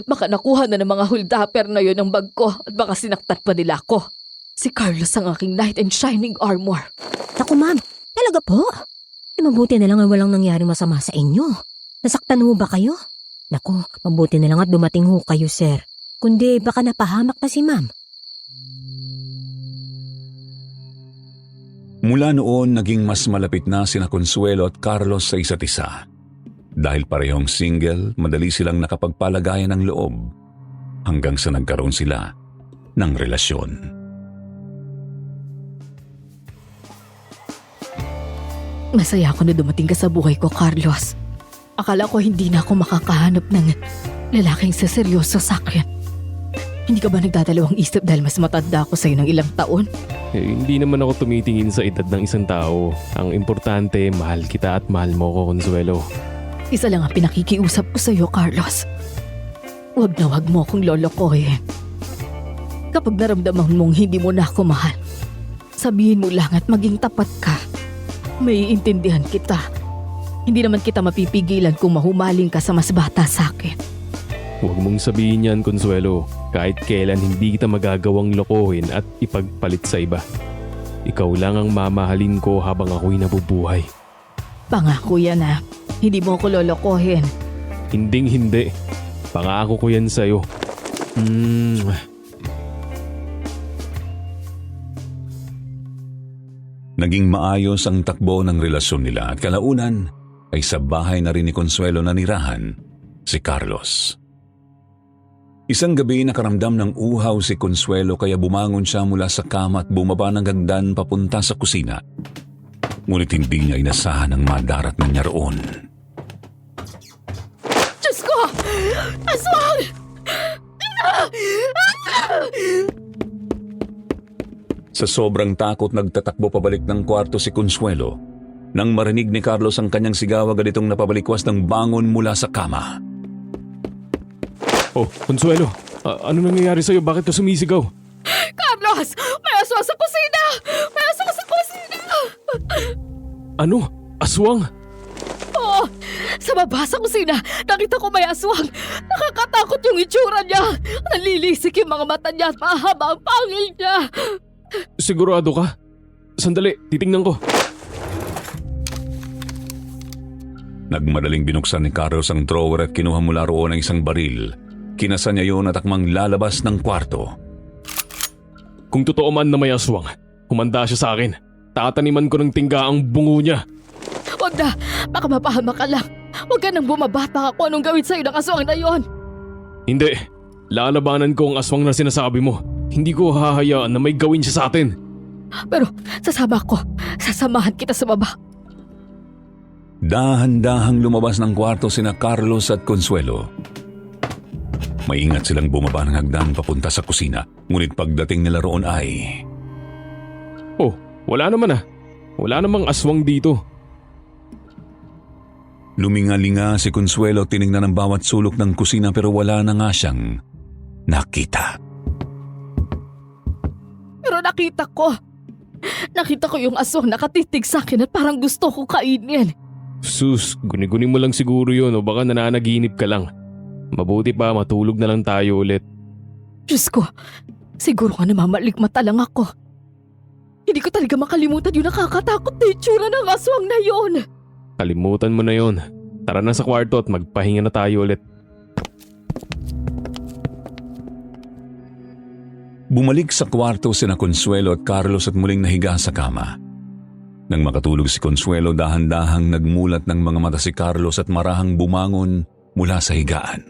baka nakuha na ng mga hold-upper na yun ang bag ko at baka sinaktan pa nila ako. Si Carlos ang aking knight in shining armor. Naku, ma'am. Talaga po? Mabuti na lang ay walang nangyari masama sa inyo. Nasaktan ho ba kayo? Naku, mabuti na lang at dumating ho kayo, sir. Kundi baka napahamak na si ma'am. Mula noon, naging mas malapit na sina Consuelo at Carlos sa isa't isa. Dahil parehong single, madali silang nakapagpalagayan ng loob hanggang sa nagkaroon sila ng relasyon. Masaya ako na dumating ka sa buhay ko, Carlos. Akala ko hindi na ako makakahanap ng lalaking seseryoso sa akin. Hindi ka ba nagdadalawang isip dahil mas matanda ako sa'yo ng ilang taon? Hindi naman ako tumitingin sa edad ng isang tao. Ang importante, mahal kita at mahal mo ko, Consuelo. Isa lang ang pinakikiusap ko sa'yo, Carlos. Huwag na huwag mo akong lolokohin. Kapag naramdaman mong hindi mo na ako mahal, sabihin mo lang at maging tapat ka. May iintindihan kita. Hindi naman kita mapipigilan kung mahumaling ka sa mas bata sa akin. Huwag mong sabihin yan, Consuelo. Kahit kailan hindi kita magagawang lokohin at ipagpalit sa iba. Ikaw lang ang mamahalin ko habang ako'y nabubuhay. Pangako yan ha. Hindi mo ako lolokohin. Hinding-hindi. Pangako ko yan sa'yo. Naging maayos ang takbo ng relasyon nila at kalaunan ay sa bahay na rin ni Consuelo na nirahan si Carlos. Isang gabi nakaramdam ng uhaw si Consuelo kaya bumangon siya mula sa kama at bumaba ng hagdan papunta sa kusina. Ngunit hindi niya inasahan ang madarat na niya roon. Diyos ko! Aswang! Sa sobrang takot nagtatakbo pabalik ng kwarto si Consuelo. Nang marinig ni Carlos ang kanyang sigaw agad itong napabalikwas ng bangon mula sa kama. Oh, Consuelo. Ano nangyayari sa'yo? Bakit ka sumisigaw? Carlos! May aswang sa kusina! May aswang sa kusina! Ano? Aswang? Oo! Sa baba sa kusina, nakita ko may aswang. Nakakatakot yung itsura niya. Nalilisik yung mga mata niya at mahaba ang pangil niya. Sigurado ka? Sandali, titingnan ko. Nagmadaling binuksan ni Carlos ang drawer at kinuha mula roon ang isang baril. Kinasa niya yun at akmang lalabas ng kwarto. Kung totoo man na may aswang, humanda siya sa akin. Tataniman ko ng tingga ang bungo niya. Huwag na! Baka mapahama ka lang. Huwag ka nang bumabata kung anong gawin sa'yo ng aswang na yon. Hindi. Lalabanan ko ang aswang na sinasabi mo. Hindi ko hahayaan na may gawin siya sa atin. Pero sasama ko. Sasamahan kita sa baba. Dahan-dahang lumabas ng kwarto sina Carlos at Consuelo. Maingat silang bumaba ng hagdan papunta sa kusina. Ngunit pagdating nila roon ay... Oh, wala naman ah. Wala namang aswang dito. Luminga-linga si Consuelo tiningnan ang bawat sulok ng kusina pero wala na nga siyang nakita. Pero nakita ko. Nakita ko yung aswang nakatitig sa akin at parang gusto ko kainin. Sus, guni-guni mo lang siguro yun o baka nananaginip ka lang. Mabuti pa matulog na lang tayo ulit. Diyos ko, siguro ka namamalikmata lang ako. Hindi ko talaga makalimutan yung nakakatakot na itsura ng aswang na yon. Kalimutan mo na yon. Tara na sa kwarto at magpahinga na tayo ulit. Bumalik sa kwarto sina Consuelo at Carlos at muling nahiga sa kama. Nang makatulog si Consuelo, dahan-dahang nagmulat ng mga mata si Carlos at marahang bumangon mula sa higaan.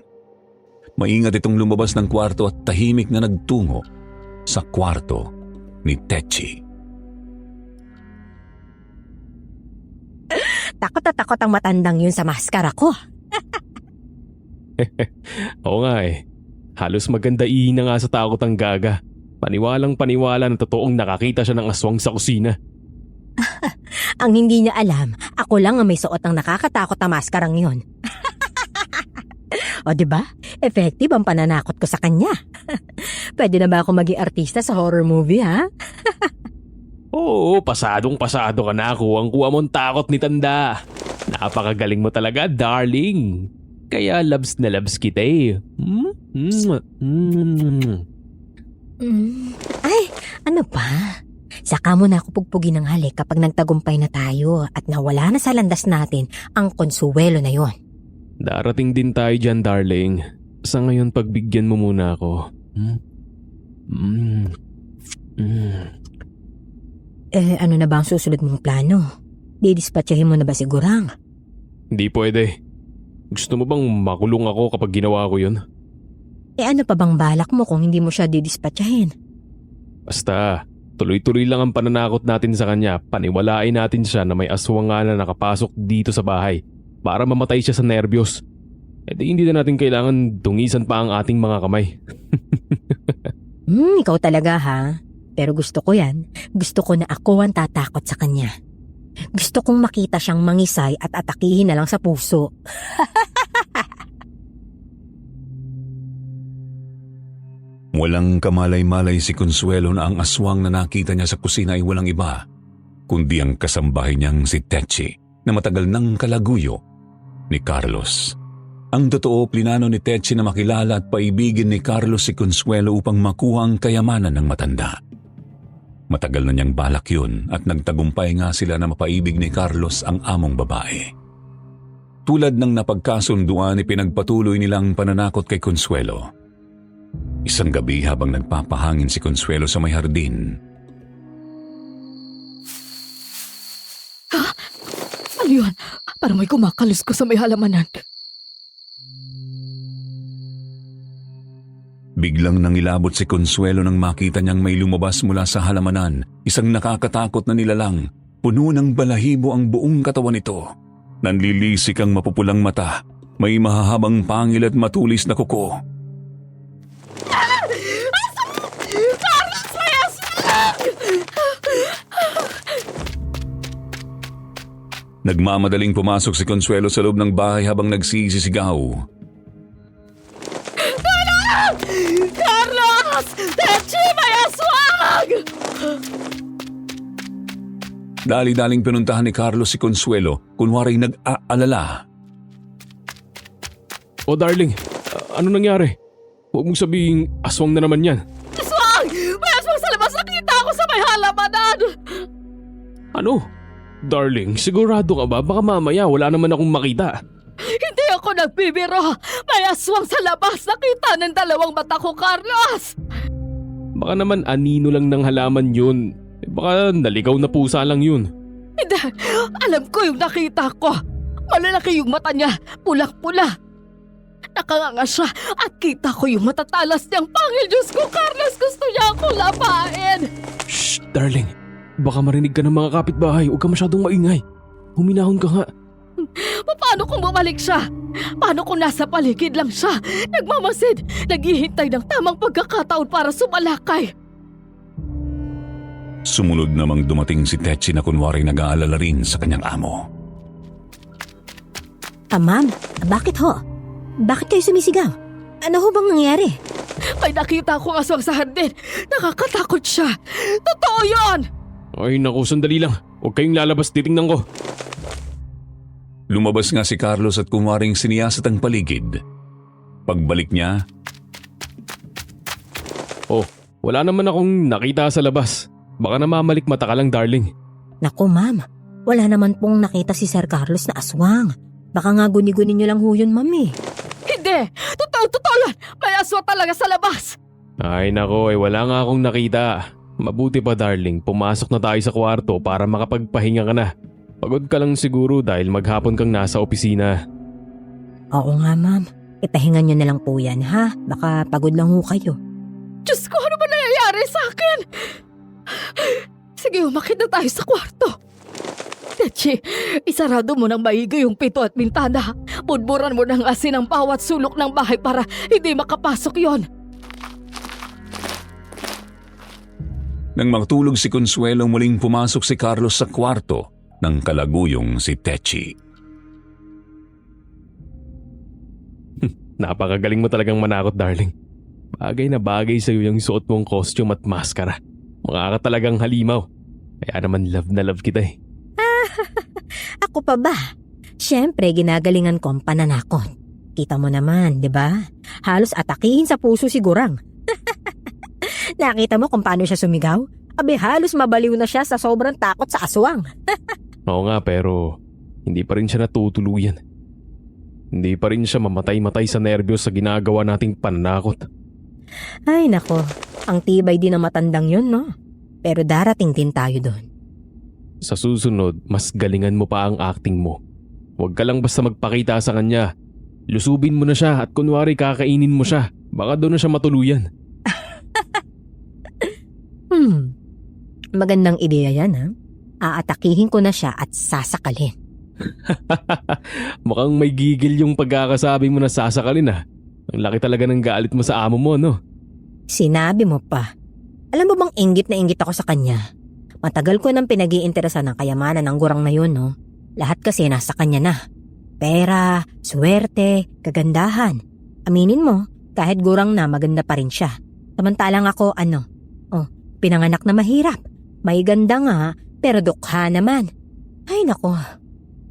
Maingat itong lumabas ng kwarto at tahimik na nagtungo sa kwarto ni Techi. Takot na takot ang matandang yun sa maskara ko. Oo nga eh. Halos maganda na nga sa takot ang gaga. Paniwalang paniwala na totoong nakakita siya ng aswang sa kusina. Ang hindi niya alam, ako lang ang may suot ng nakakatakot na maskarang yun. O diba? Effective ang pananakot ko sa kanya. Pwede na ba ako maging artista sa horror movie, ha? Oo, pasadong-pasado ka na. Kuwang-kuha mong takot ni Tanda. Napakagaling mo talaga, darling. Kaya loves na loves kita eh. Ay, ano pa? Saka mo na ako pugpugin ng halik kapag nagtagumpay na tayo at nawala na sa landas natin ang Consuelo na yon. Darating din tayo dyan, darling. Sa ngayon, pagbigyan mo muna ako. Ano na ba ang susunod mong plano? Didispatchahin mo na ba si Gurang? Hindi pwede. Gusto mo bang makulong ako kapag ginawa ko yun? Ano pa bang balak mo kung hindi mo siya didispatchahin? Basta, tuloy-tuloy lang ang pananakot natin sa kanya. Paniwalain natin siya na may aswang nga na nakapasok dito sa bahay para mamatay siya sa nerbiyos. di hindi na natin kailangan dungisan pa ang ating mga kamay. Ikaw talaga ha. Pero gusto ko yan. Gusto ko na ako ang tatakot sa kanya. Gusto kong makita siyang mangisay at atakihin na lang sa puso. Walang kamalay-malay si Consuelo na ang aswang na nakita niya sa kusina ay walang iba, kundi ang kasambahay niyang si Techi na matagal nang kalaguyo ni Carlos. Ang totoo, plinano ni Techi na makilala at paibigin ni Carlos si Consuelo upang makuha ang kayamanan ng matanda. Matagal na niyang balak yun at nagtagumpay nga sila na mapaibig ni Carlos ang among babae. Tulad ng napagkasunduan, ipinagpatuloy nilang pananakot kay Consuelo. Isang gabi habang nagpapahangin si Consuelo sa may hardin. Ano yun? Parang may kumakalos ko sa may halamanan. Biglang nangilabot si Consuelo nang makita niyang may lumabas mula sa halamanan, isang nakakatakot na nilalang. Puno ng balahibo ang buong katawan nito. Nanlilisik ang mapupulang mata, may mahahabang pangil at matulis na kuko. Nagmamadaling pumasok si Consuelo sa loob ng bahay habang nagsisisigaw. Carlos! Techi, may aswang! Dali-daling pinuntahan ni Carlos si Consuelo, kunwaring nag-aalala. O darling, ano nangyari? Huwag mong sabihin aswang na naman yan. Aswang! May aswang sa labas! Nakita ako sa may halamanan! Ano? Darling, sigurado ka ba? Baka mamaya wala naman akong makita. Hindi ako nagbibiro! May aswang sa labas! Nakita ng dalawang mata ko, Carlos! Baka naman anino lang ng halaman yun. Baka naligaw na pusa lang yun. Hindi! Alam ko yung nakita ko! Malalaki yung mata niya! Pulang-pula! Nakanganga siya at kita ko yung matatalas niyang pangil. Diyos ko, Carlos! Gusto niya akong lapain! Shh, darling. Baka marinig ka ng mga kapitbahay. Huwag ka masyadong maingay. Huminahon ka nga. Paano kung bumalik siya? Paano kung nasa paligid lang siya? Nagmamasid! Naghihintay ng tamang pagkakataon para sumalakay! Sumunod namang dumating si Techi na kunwari nag-aalala rin sa kanyang amo. Ma'am, bakit ho? Bakit kayo sumisigaw? Ano ho bang nangyari? May nakita akong aswang sa hardin. Nakakatakot siya. Totoo yun! Ay naku, sandali lang. Huwag kayong lalabas, titingnan ko. Lumabas nga si Carlos at kunwaring siniyasat ang paligid. Pagbalik niya, Oh, wala naman akong nakita sa labas. Baka namamalik mata ka lang, darling. Naku ma'am, wala naman pong nakita si Sir Carlos na aswang. Baka nga guni-guni niyo lang ho yun, ma'am eh. Hindi! Totoo yun! May aswang talaga sa labas! Ay nako, wala nga akong nakita. Mabuti pa darling, pumasok na tayo sa kwarto para makapagpahinga ka na. Pagod ka lang siguro dahil maghapon kang nasa opisina. Oo nga ma'am, ipahingan niyo na lang po yan ha. Baka pagod lang ho kayo. Diyos ko, ano ba nangyayari sa akin? Sige, umakit na tayo sa kwarto. Techi, isarado mo ng maigi yung pito at bintana. Budburan mo ng asin ang bawat sulok ng bahay para hindi makapasok yon. nang matulog si Consuelo, muling pumasok si Carlos sa kwarto ng kalaguyong si Techi. Napakagaling mo talagang manakot, darling. Bagay na bagay sa'yo yung suot mong costume at maskara. Mukha ka talagang halimaw. Kaya naman love na love kita eh. Ako pa ba? Siyempre, ginagalingan ko ang pananakot. Kita mo naman, di ba? Halos atakihin sa puso si Gurang. Nakita mo kung paano siya sumigaw? Abe, halos mabaliw na siya sa sobrang takot sa aswang. Oo nga, pero hindi pa rin siya natutuluyan. Hindi pa rin siya mamatay-matay sa nerbiyos sa ginagawa nating pananakot. Ay nako, ang tibay din ng matandang yun, no? Pero darating din tayo doon. Sa susunod, mas galingan mo pa ang acting mo. Huwag ka lang basta magpakita sa kanya. Lusubin mo na siya at kunwari kakainin mo siya. Baka doon na siya matuluyan. Magandang ideya yan ha. Aatakihin ko na siya at sasakalin. Mukhang may gigil yung pagkakasabi mo na sasakalin ah. Ang laki talaga ng galit mo sa amo mo, no? Sinabi mo pa. Alam mo bang inggit na inggit ako sa kanya? Matagal ko nang pinag-iinteresan ng kayamanan ng gurang na yun, no? Lahat kasi nasa kanya na. Pera, swerte, kagandahan. Aminin mo, kahit gurang na maganda pa rin siya. Samantalang ako, pinanganak na mahirap. May ganda nga, pero dukha naman. Ay nako,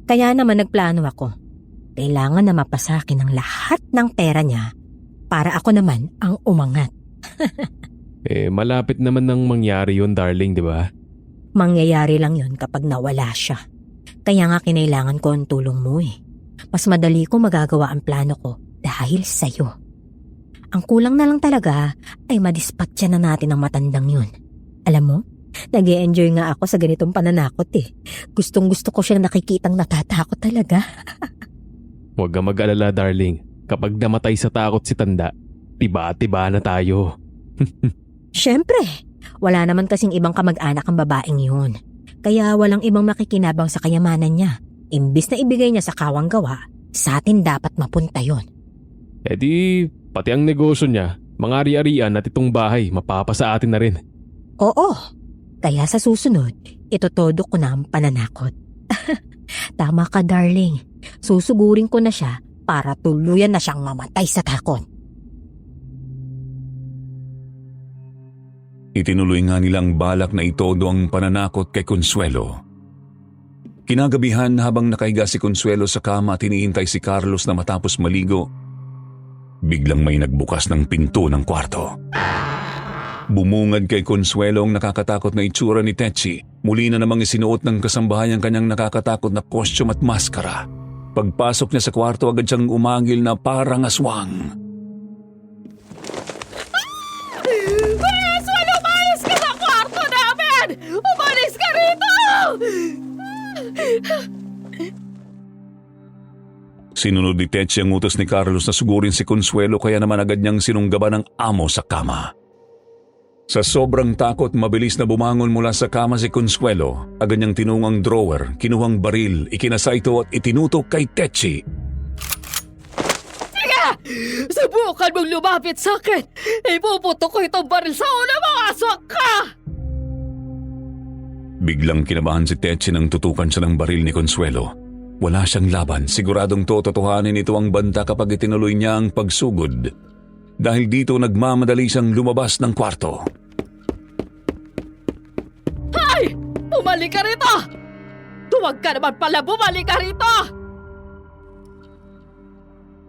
kaya naman nagplano ako. Kailangan na mapasakin ang lahat ng pera niya para ako naman ang umangat. Malapit naman nang mangyari yun, darling, di ba? Mangyayari lang yun kapag nawala siya. Kaya nga kinailangan ko ang tulong mo eh. Mas madali ko magagawa ang plano ko dahil sa'yo. Ang kulang na lang talaga ay madispatcha na natin ang matandang yun. Alam mo, nag-e-enjoy nga ako sa ganitong pananakot eh. Gustong gusto ko siyang nakikitang natatakot talaga. Huwag ka mag-alala, darling. Kapag namatay sa takot si tanda, tiba-tiba na tayo. Siyempre, wala naman kasing ibang kamag-anak ang babaeng yun. Kaya walang ibang makikinabang sa kayamanan niya. Imbis na ibigay niya sa kawang gawa, sa atin dapat mapunta yon. Di, pati ang negosyo niya, mga ari-arian at itong bahay, mapapasa atin na rin. Oo, kaya sa susunod, itotodo ko na ang pananakot. Tama ka, darling. Susugurin ko na siya para tuluyan na siyang mamatay sa takot. Itinuloy nga nilang balak na itodo ang pananakot kay Consuelo. Kinagabihan habang nakahiga si Consuelo sa kama at iniintay si Carlos na matapos maligo, biglang may nagbukas ng pinto ng kwarto. Bumungad kay Consuelo ang nakakatakot na itsura ni Tetsi. Muli na namang isinuot ng kasambahay ang kanyang nakakatakot na costume at maskara. Pagpasok niya sa kwarto, agad siyang umagil na parang aswang. Consuelo, umayos ka sa kwarto namin! Umalis ka rito! Sinunod ni Tetsi ang utos ni Carlos na sugurin si Consuelo, kaya naman agad niyang sinunggaban ng amo sa kama. Sa sobrang takot, mabilis na bumangon mula sa kama si Consuelo. Agad niyang tinungang drawer, kinuhang baril, ikinasa ito at itinutok kay Tetsi. Sige! Subukan mong lumapit sa akin! Ipuputok ko itong baril sa una mo! Aswang ka! Biglang kinabahan si Tetsi nang tutukan siya ng baril ni Consuelo. Wala siyang laban, siguradong tototohanin ito ang banta kapag itinuloy niya ang pagsugod. Dahil dito nagmamadali siyang lumabas ng kwarto. Ay! Bumalik ka rito! Huwag ka naman pala bumalik ka rito!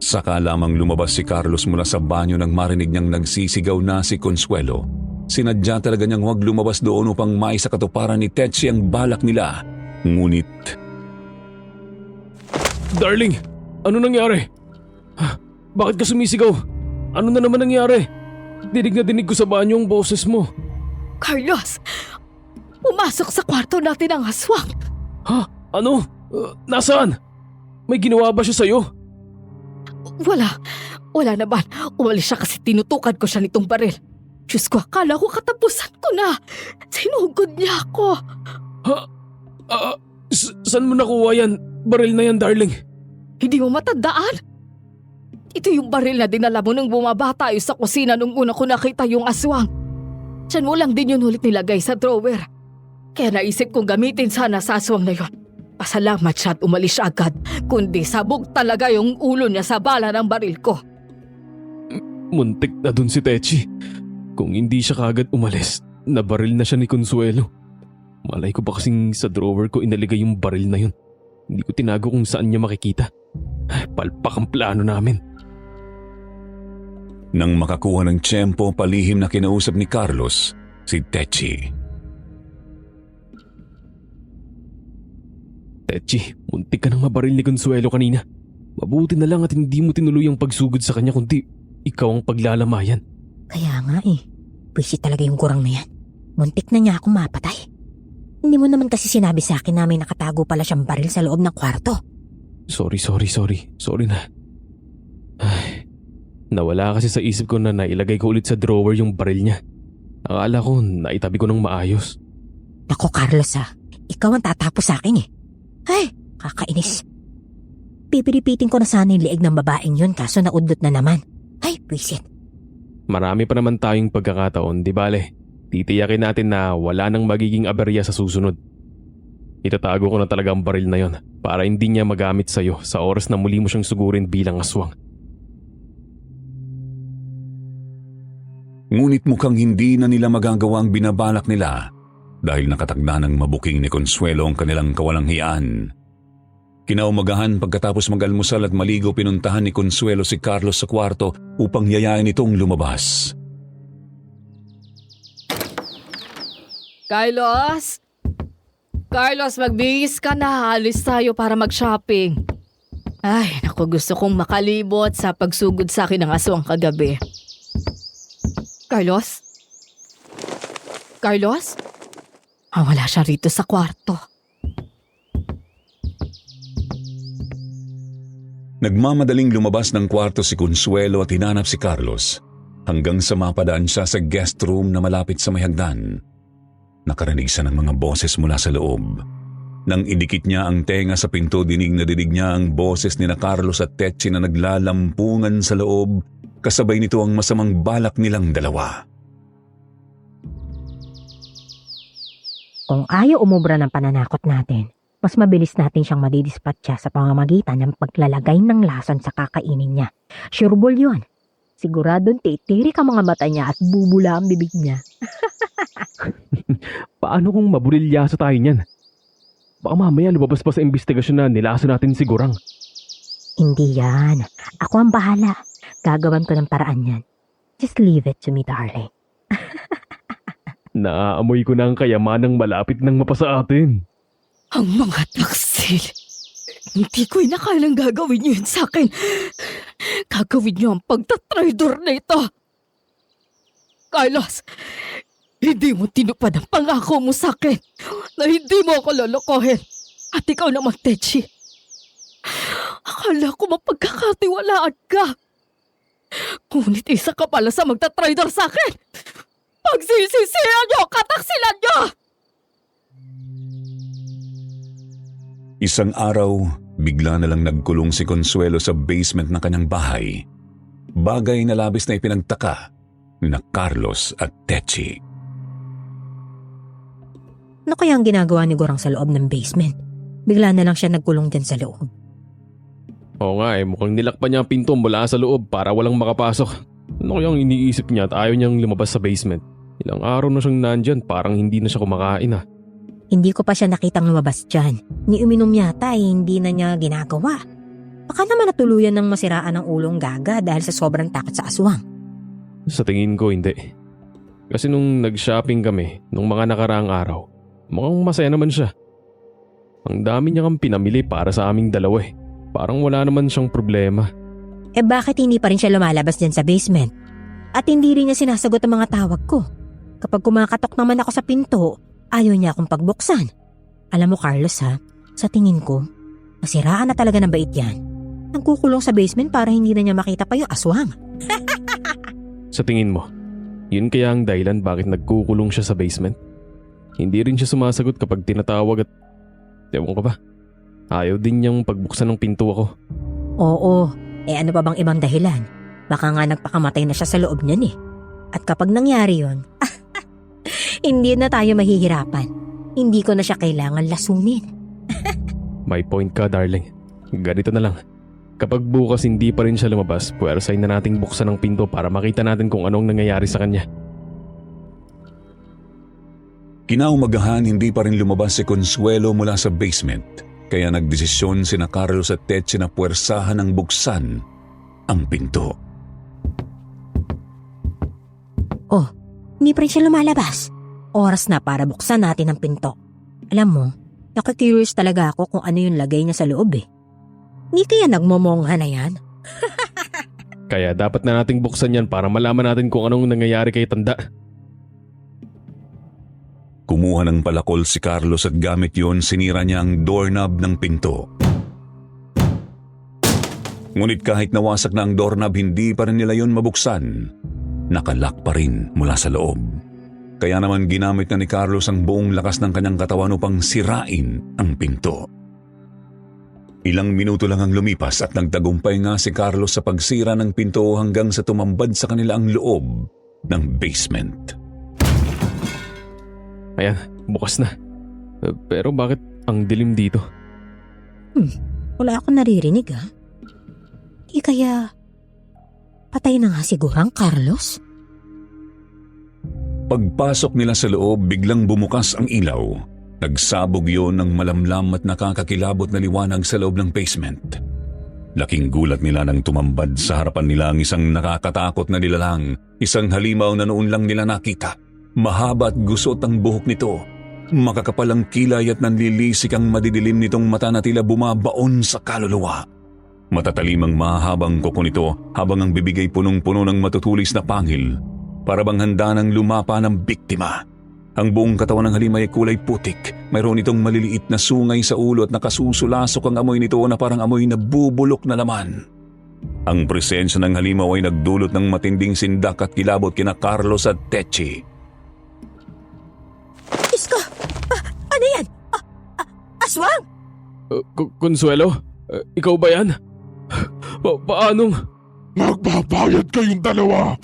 Saka lamang lumabas si Carlos mula sa banyo nang marinig niyang nagsisigaw na si Consuelo. Sinadya talaga niyang huwag lumabas doon upang maisakatuparan ni Tetsi ang balak nila. Ngunit... Darling, ano nangyari? Bakit ka sumisigaw? Ano na naman nangyari? Dinig na dinig ko sa banyo ang boses mo. Carlos! Pumasok sa kwarto natin ang aswang! Ha? Ano? Nasaan? May ginawa ba siya sa'yo? Wala naman. Umalis siya kasi tinutukan ko siya nitong baril. Diyos ko, akala ko katapusan ko na. Sinugod niya ako. Ha? Saan mo nakuha yan? Baril na yan, darling. Hindi mo matandaan? Ito yung baril na dinala mo nung bumaba tayo sa kusina nung una ko nakita yung aswang. Diyan mo lang din yun ulit nilagay sa drawer. Kaya naisip kong gamitin sana sa aswang na yun. Pasalamat siya at umalis siya agad. Kundi sabog talaga yung ulo niya sa bala ng baril ko. Muntik na dun si Tetsi. Kung hindi siya kagad umalis, nabaril na siya ni Consuelo. Malay ko ba kasing sa drawer ko inaligay yung baril na yun. Hindi ko tinago kung saan niya makikita. Palpak ang plano namin. Nang makakuha ng tiyempo, palihim na kinausap ni Carlos si Tetsi. Tetsi, muntik ka nang mabaril ni Consuelo kanina. Mabuti na lang at hindi mo tinuloy ang pagsugod sa kanya kundi ikaw ang paglalamayan. Kaya nga eh, busy talaga yung gurang na yan. Muntik na niya ako mapatay. Hindi mo naman kasi sinabi sa akin na may nakatago pala siyang baril sa loob ng kwarto. Sorry na. Ay, nawala kasi sa isip ko na nailagay ko ulit sa drawer yung baril niya. Akala ko naitabi ko ng maayos. Nako Carlos ikaw ang tatapos sa akin eh. Ay, Kakainis. Pipiripitin ko na sana yung liig ng babaeng yun kaso naudlot na naman. Ay, wisit. Marami pa naman tayong pagkakataon, di bale? Titiyakin natin na wala nang magiging aberya sa susunod. Itatago ko na talaga ang baril na yon para hindi niya magamit sa'yo sa oras na muli mo siyang sugurin bilang aswang. Ngunit mukhang hindi na nila magagawa ang binabalak nila dahil nakatagda ng mabuking ni Consuelo ang kanilang kawalang hiyaan. Kinaumagahan pagkatapos mag-almusal at maligo, pinuntahan ni Consuelo si Carlos sa kwarto upang yayain itong lumabas. Carlos! Carlos, magbihis ka na. Alis tayo para mag-shopping. Ay, naku, gusto kong makalibot sa pagsugod sa akin ng aswang kagabi. Carlos? Carlos? Wala siya rito sa kwarto. Nagmamadaling lumabas ng kwarto si Consuelo at hinanap si Carlos hanggang sa mapadaan siya sa guest room na malapit sa may hagdan. Nakarinig siya ng mga boses mula sa loob. Nang idikit niya ang tenga sa pinto, dinig na dinig niya ang boses ni na Carlos at Tetsi na naglalampungan sa loob, kasabay nito ang masamang balak nilang dalawa. Kung ayaw umubra ng pananakot natin, mas mabilis natin siyang madidispatcha sa pamamagitan ng paglalagay ng lason sa kakainin niya. Sureball yun. Siguradong titirik ang mga mata niya at bubula ang bibig niya. Paano kung maburilyaso tayo niyan? Baka mamaya lumabas pa sa investigasyon na nilaso natin si Gurang. Hindi yan. Ako ang bahala. Gagawan ko ng paraan yan. Just leave it to me, darling. Naaamoy ko na ang kayamanang malapit nang mapasa atin. Ang mga taksil. Hindi ko inakalang gagawin niyo yun sa akin. Gagawin niyo ang pagtatraidor na ito. Carlos, hindi mo tinupad ang pangako mo sa akin na hindi mo ako lolokohin. At ikaw naman, Tetsi. Akala ko mapagkakatiwalaan ka. Ngunit isa ka pala sa magtatraidor sa akin. Pagsisisihan niyo, kataksilan niyo! Isang araw, bigla na lang nagkulong si Consuelo sa basement ng kanyang bahay. Bagay na labis na ipinagtaka ni na Carlos at Tetsi. Ano kaya ang ginagawa ni Gurang sa loob ng basement? Bigla na lang siya nagkulong dyan sa loob. Oo nga mukhang nilakpan niya ang pinto mula sa loob para walang makapasok. Ano kayang iniisip niya at ayaw niyang lumabas sa basement? Ilang araw na siyang nandyan, parang hindi na siya kumakain ah. Hindi ko pa siya nakitang lumabas dyan. Ni uminom yata hindi na niya ginagawa. Baka naman natuluyan ng masiraan ng ulong gaga dahil sa sobrang takot sa aswang. Sa tingin ko hindi. Kasi nung nag-shopping kami, nung mga nakaraang araw, mukhang masaya naman siya. Ang dami niya kang pinamili para sa aming dalawa eh. Parang wala naman siyang problema. Eh bakit hindi pa rin siya lumalabas dyan sa basement? At hindi rin niya sinasagot ang mga tawag ko. Kapag kumakatok naman ako sa pinto, ayaw niya akong pagbuksan. Alam mo Carlos ha, sa tingin ko, nasiraan na talaga ng bait yan. Nagkukulong sa basement para hindi na niya makita pa yung aswang. Sa tingin mo, yun kaya ang dahilan bakit nagkukulong siya sa basement? Hindi rin siya sumasagot kapag tinatawag at ewan ko ba, ayaw din niyang pagbuksan ng pinto ako. Oo, ano pa bang ibang dahilan? Baka nga nagpakamatay na siya sa loob niyan eh. At kapag nangyari yun, hindi na tayo mahihirapan. Hindi ko na siya kailangan lasunin. May point ka darling. Ganito na lang. Kapag bukas hindi pa rin siya lumabas, puwersahin na nating buksan ang pinto para makita natin kung anong nangyayari sa kanya. Kinaumagahan, hindi pa rin lumabas si Consuelo mula sa basement. Kaya nagdesisyon sina Carlos at Tetsi na puwersahan ng buksan ang pinto. Oh, hindi pa rin siya lumalabas. Oras na para buksan natin ang pinto. Alam mo, nakakurious talaga ako kung ano yung lagay niya sa loob eh. Hindi kaya nagmomongha na yan? Kaya dapat na nating buksan yan para malaman natin kung anong nangyayari kay Tanda. Kumuha ng palakol si Carlos at gamit yon sinira niya ang doorknob ng pinto. Ngunit kahit nawasak na ang doorknob, hindi pa rin nila yon mabuksan. Nakalock pa rin mula sa loob. Kaya naman ginamit na ni Carlos ang buong lakas ng kanyang katawan upang sirain ang pinto. Ilang minuto lang ang lumipas at nagtagumpay nga si Carlos sa pagsira ng pinto hanggang sa tumambad sa kanila ang loob ng basement. Ayan, bukas na. Pero bakit ang dilim dito? Wala akong naririnig Di kaya patay na nga siguro ang Carlos? Pagpasok nila sa loob, biglang bumukas ang ilaw. Nagsabog yon ng malamlam at nakakakilabot na liwanag sa loob ng basement. Laking gulat nila nang tumambad sa harapan nila ang isang nakakatakot na nilalang, isang halimaw na noon lang nila nakita. Mahaba at gusot ang buhok nito. Makakapal ang kilay at nanlilisik ang madidilim nitong mata na tila bumabaon sa kaluluwa. Matatalimang mahabang kuko nito habang ang bibig ay punong-puno ng matutulis na pangil. Para bang handa ng lumapa ng biktima. Ang buong katawan ng halimaw ay kulay putik. Mayroon itong maliliit na sungay sa ulo at nakasusulasok ang amoy nito na parang amoy na bubulok na laman. Ang presensya ng halimaw ay nagdulot ng matinding sindak at kilabot kina Carlos at Techi. Isko! Ano yan? Aswang! Consuelo? Ikaw ba yan? Paanong? Magbabayad kayong dalawa!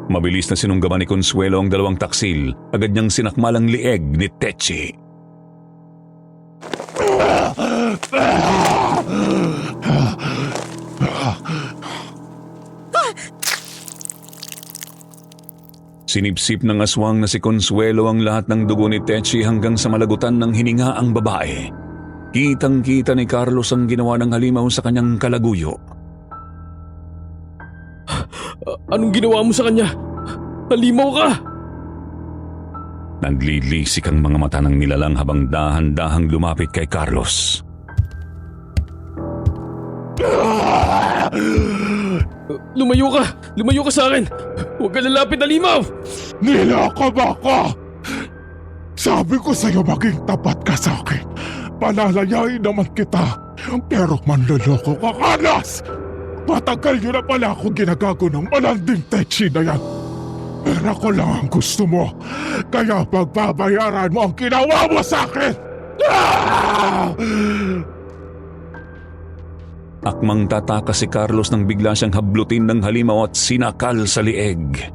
Mabilis na sinunggaban ni Consuelo ang dalawang taksil. Agad niyang sinakmal ang lieg ni Techi. Sinipsip ng aswang na si Consuelo ang lahat ng dugo ni Techi hanggang sa malagutan ng hininga ang babae. Kitang-kita ni Carlos ang ginawa ng halimaw sa kanyang kalaguyo. Anong ginawa mo sa kanya? Halimaw ka! Nanlilisik ang mga mata ng nilalang habang dahan-dahang lumapit kay Carlos. Lumayo ka! Lumayo ka sa akin! Huwag ka lalapit, halimaw! Nilakab ako! Sabi ko sa'yo maging tapat ka sa akin. Palalayain naman kita. Pero manloloko ka, Carlos! Matagal nyo na pala akong ginagago ng malanding Techi na yan. Pero ako lang ang gusto mo. Kaya pagbabayaran mo ang ginawa mo sa akin! Akmang tatakas si Carlos nang bigla siyang hablutin ng halimaw at sinakal sa lieg.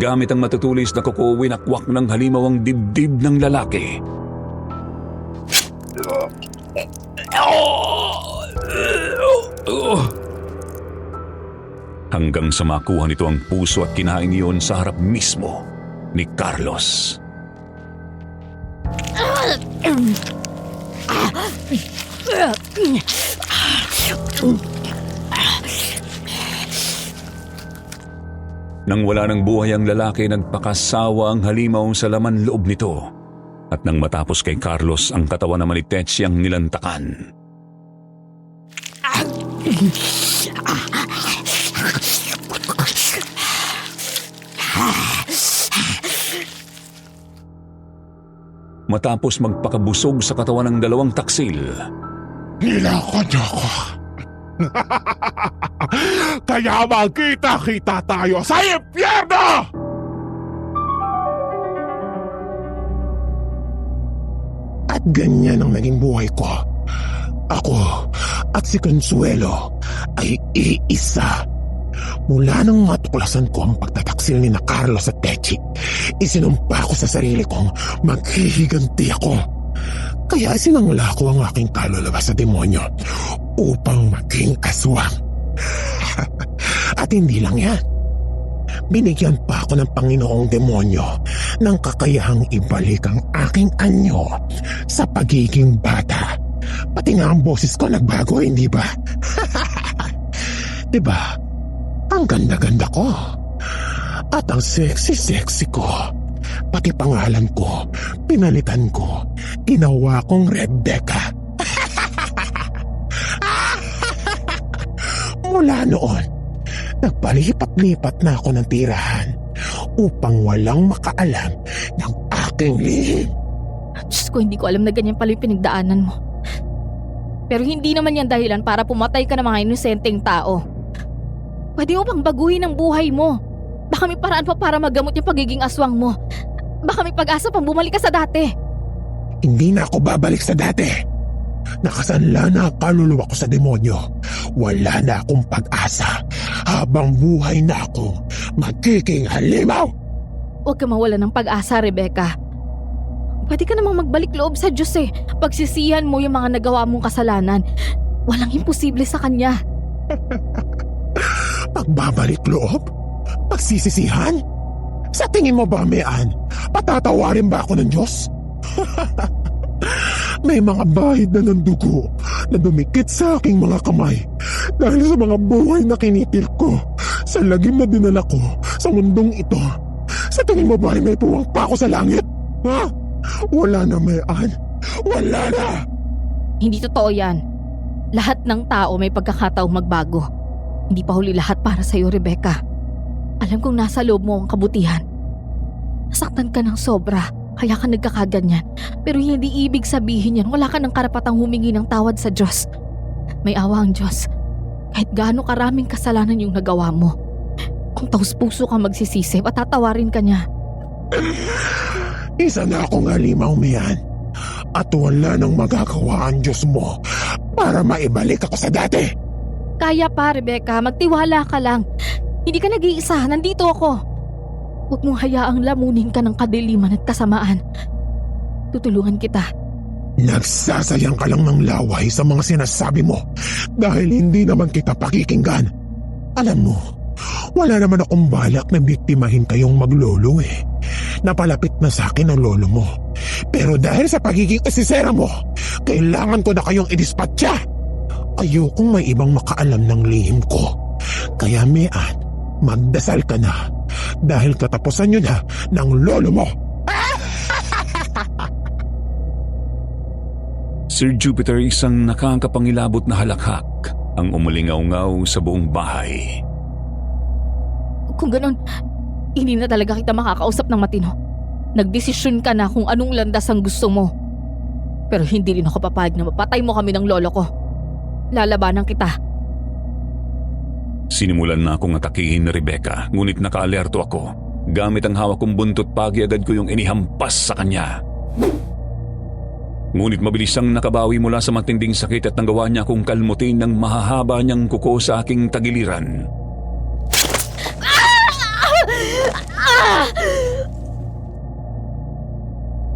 Gamit ang matutulis na kuko, winakwak ng halimaw ang dibdib ng lalaki. Hanggang sa makuha nito ang puso at kinain iyon sa harap mismo ni Carlos. Nang wala ng buhay ang lalaki, nagpakasawa ang halimaw sa laman loob nito. At nang matapos kay Carlos, ang katawan naman ni Techi ang nilantakan. Matapos magpakabusog sa katawan ng dalawang taksil, Nilakad niyo ako. Kaya magkita-kita tayo sa impyerno! At ganyan ang naging buhay ko. Ako at si Consuelo ay iisa. Mula nang matuklasan ko ang pagtataksil ni na Carlos at Techi, isinumpa ko sa sarili kong maghihiganti ako. Kaya sinangla ko ang aking kaluluwa sa demonyo upang maging aswang. At hindi lang yan. Binigyan pa ako ng Panginoong demonyo ng kakayahang ibalik ang aking anyo sa pagiging bata. Pati nga ang boses ko nagbago, hindi ba? Diba? Ang ganda-ganda ko. At ang sexy-sexy ko. Pati pangalan ko, pinalitan ko. Ginawa kong Rebecca. Mula noon, nagpalipat-lipat na ako ng tirahan upang walang makaalam ng aking lihim. At Diyos ko, hindi ko alam na ganyan pala yung pinagdaanan mo. Pero hindi naman yan dahilan para pumatay ka ng mga inosenteng tao. Pwede mo pang baguhin ang buhay mo. Baka may paraan pa para magamot yung pagiging aswang mo. Baka may pag-asa pang bumalik ka sa dati. Hindi na ako babalik sa dati. Nakasanla na ang kaluluwa ko sa demonyo. Wala na akong pag-asa. Habang buhay na ako, magiging halimaw. Huwag ka mawala ng pag-asa, Rebecca. Pwede ka namang magbalik loob sa Diyos eh. Pagsisihan mo yung mga nagawa mong kasalanan. Walang imposible sa Kanya. Pagbabalik loob? Pagsisisihan? Sa tingin mo ba, Mean, patatawarin ba ako ng Diyos? May mga bahid na ng dugo na dumikit sa aking mga kamay dahil sa mga buhay na kinipil ko sa lagim na dinala ko sa mundong ito. Sa tingin mo ba ay may puwang pa ako sa langit? Ha? Wala na, Mean. Wala na! Hindi totoo yan. Lahat ng tao may pagkakataong magbago. Hindi pa huli lahat para sa'yo, Rebecca. Alam kong nasa loob mo ang kabutihan. Nasaktan ka ng sobra, kaya ka nagkakaganyan. Pero hindi ibig sabihin yan, wala ka ng karapatang humingi ng tawad sa Diyos. May awa ang Diyos. Kahit gaano karaming kasalanan yung nagawa mo. Kung taus-puso ka magsisisi, patatawarin ka niya. Isa na akong halimaw, Mean. At wala nang magagawa ang Diyos mo para maibalik ako sa dati. Kaya pa, Rebecca, magtiwala ka lang. Hindi ka nag-iisa, nandito ako. Huwag mong hayaang lamunin ka ng kadiliman at kasamaan. Tutulungan kita. Nagsasayang ka lang ng laway sa mga sinasabi mo dahil hindi naman kita pakikinggan. Alam mo, wala naman akong balak na biktimahin kayong maglolo eh. Napalapit na sa akin ang lolo mo. Pero dahil sa pagiging asisera mo, kailangan ko na kayong idispatcha. Ayokong may ibang makaalam ng lihim ko. Kaya Mean, magdasal ka na dahil katapusan yun na ng lolo mo. Sir Jupiter, isang nakakapangilabot na halakhak ang umulingaw-ngaw sa buong bahay. Kung ganun, hindi na talaga kita makakausap ng matino. Nagdesisyon ka na kung anong landas ang gusto mo. Pero hindi rin ako papayag na mapatay mo kami ng lolo ko. Lalabanan kita. Sinimulan na akong atakihin ni Rebecca, ngunit nakaalerto ako. Gamit ang hawak kong buntot pagi, agad ko yung inihampas sa kanya. Ngunit mabilis siyang nakabawi mula sa matinding sakit at nanggawa niya akong kalmutin ng mahahaba niyang kuko sa aking tagiliran.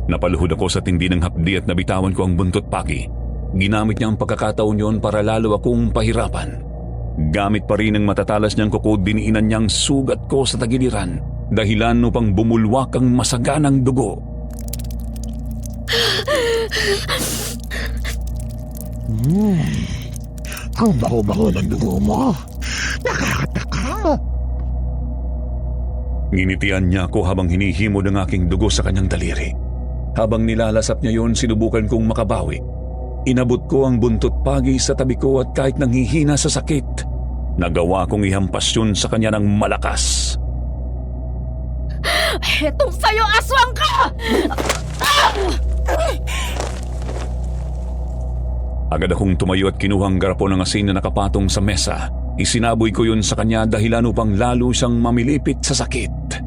Napaluhod ako sa tindi ng hapdi at nabitawan ko ang buntot pagi. Ginamit niya ang pagkakataon yon para lalo akong pahirapan. Gamit pa rin ang matatalas niyang kuko, diniinan niyang sugat ko sa tagiliran, dahilan upang bumulwak ang masaganang dugo. Ang baho-baho ng dugo mo. Nakakataka. Nginitian niya ako habang hinihimod ang aking dugo sa kanyang daliri. Habang nilalasap niya yon, sinubukan kong makabawi. Inabot ko ang buntot pagi sa tabi ko at kahit nanghihina sa sakit, nagawa kong ihampas yun sa kanya ng malakas. Etong sa'yo, aswang ka! Agad akong tumayo at kinuhang garapon ng asin na nakapatong sa mesa. Isinaboy ko yun sa kanya dahilan upang lalo siyang mamilipit sa sakit.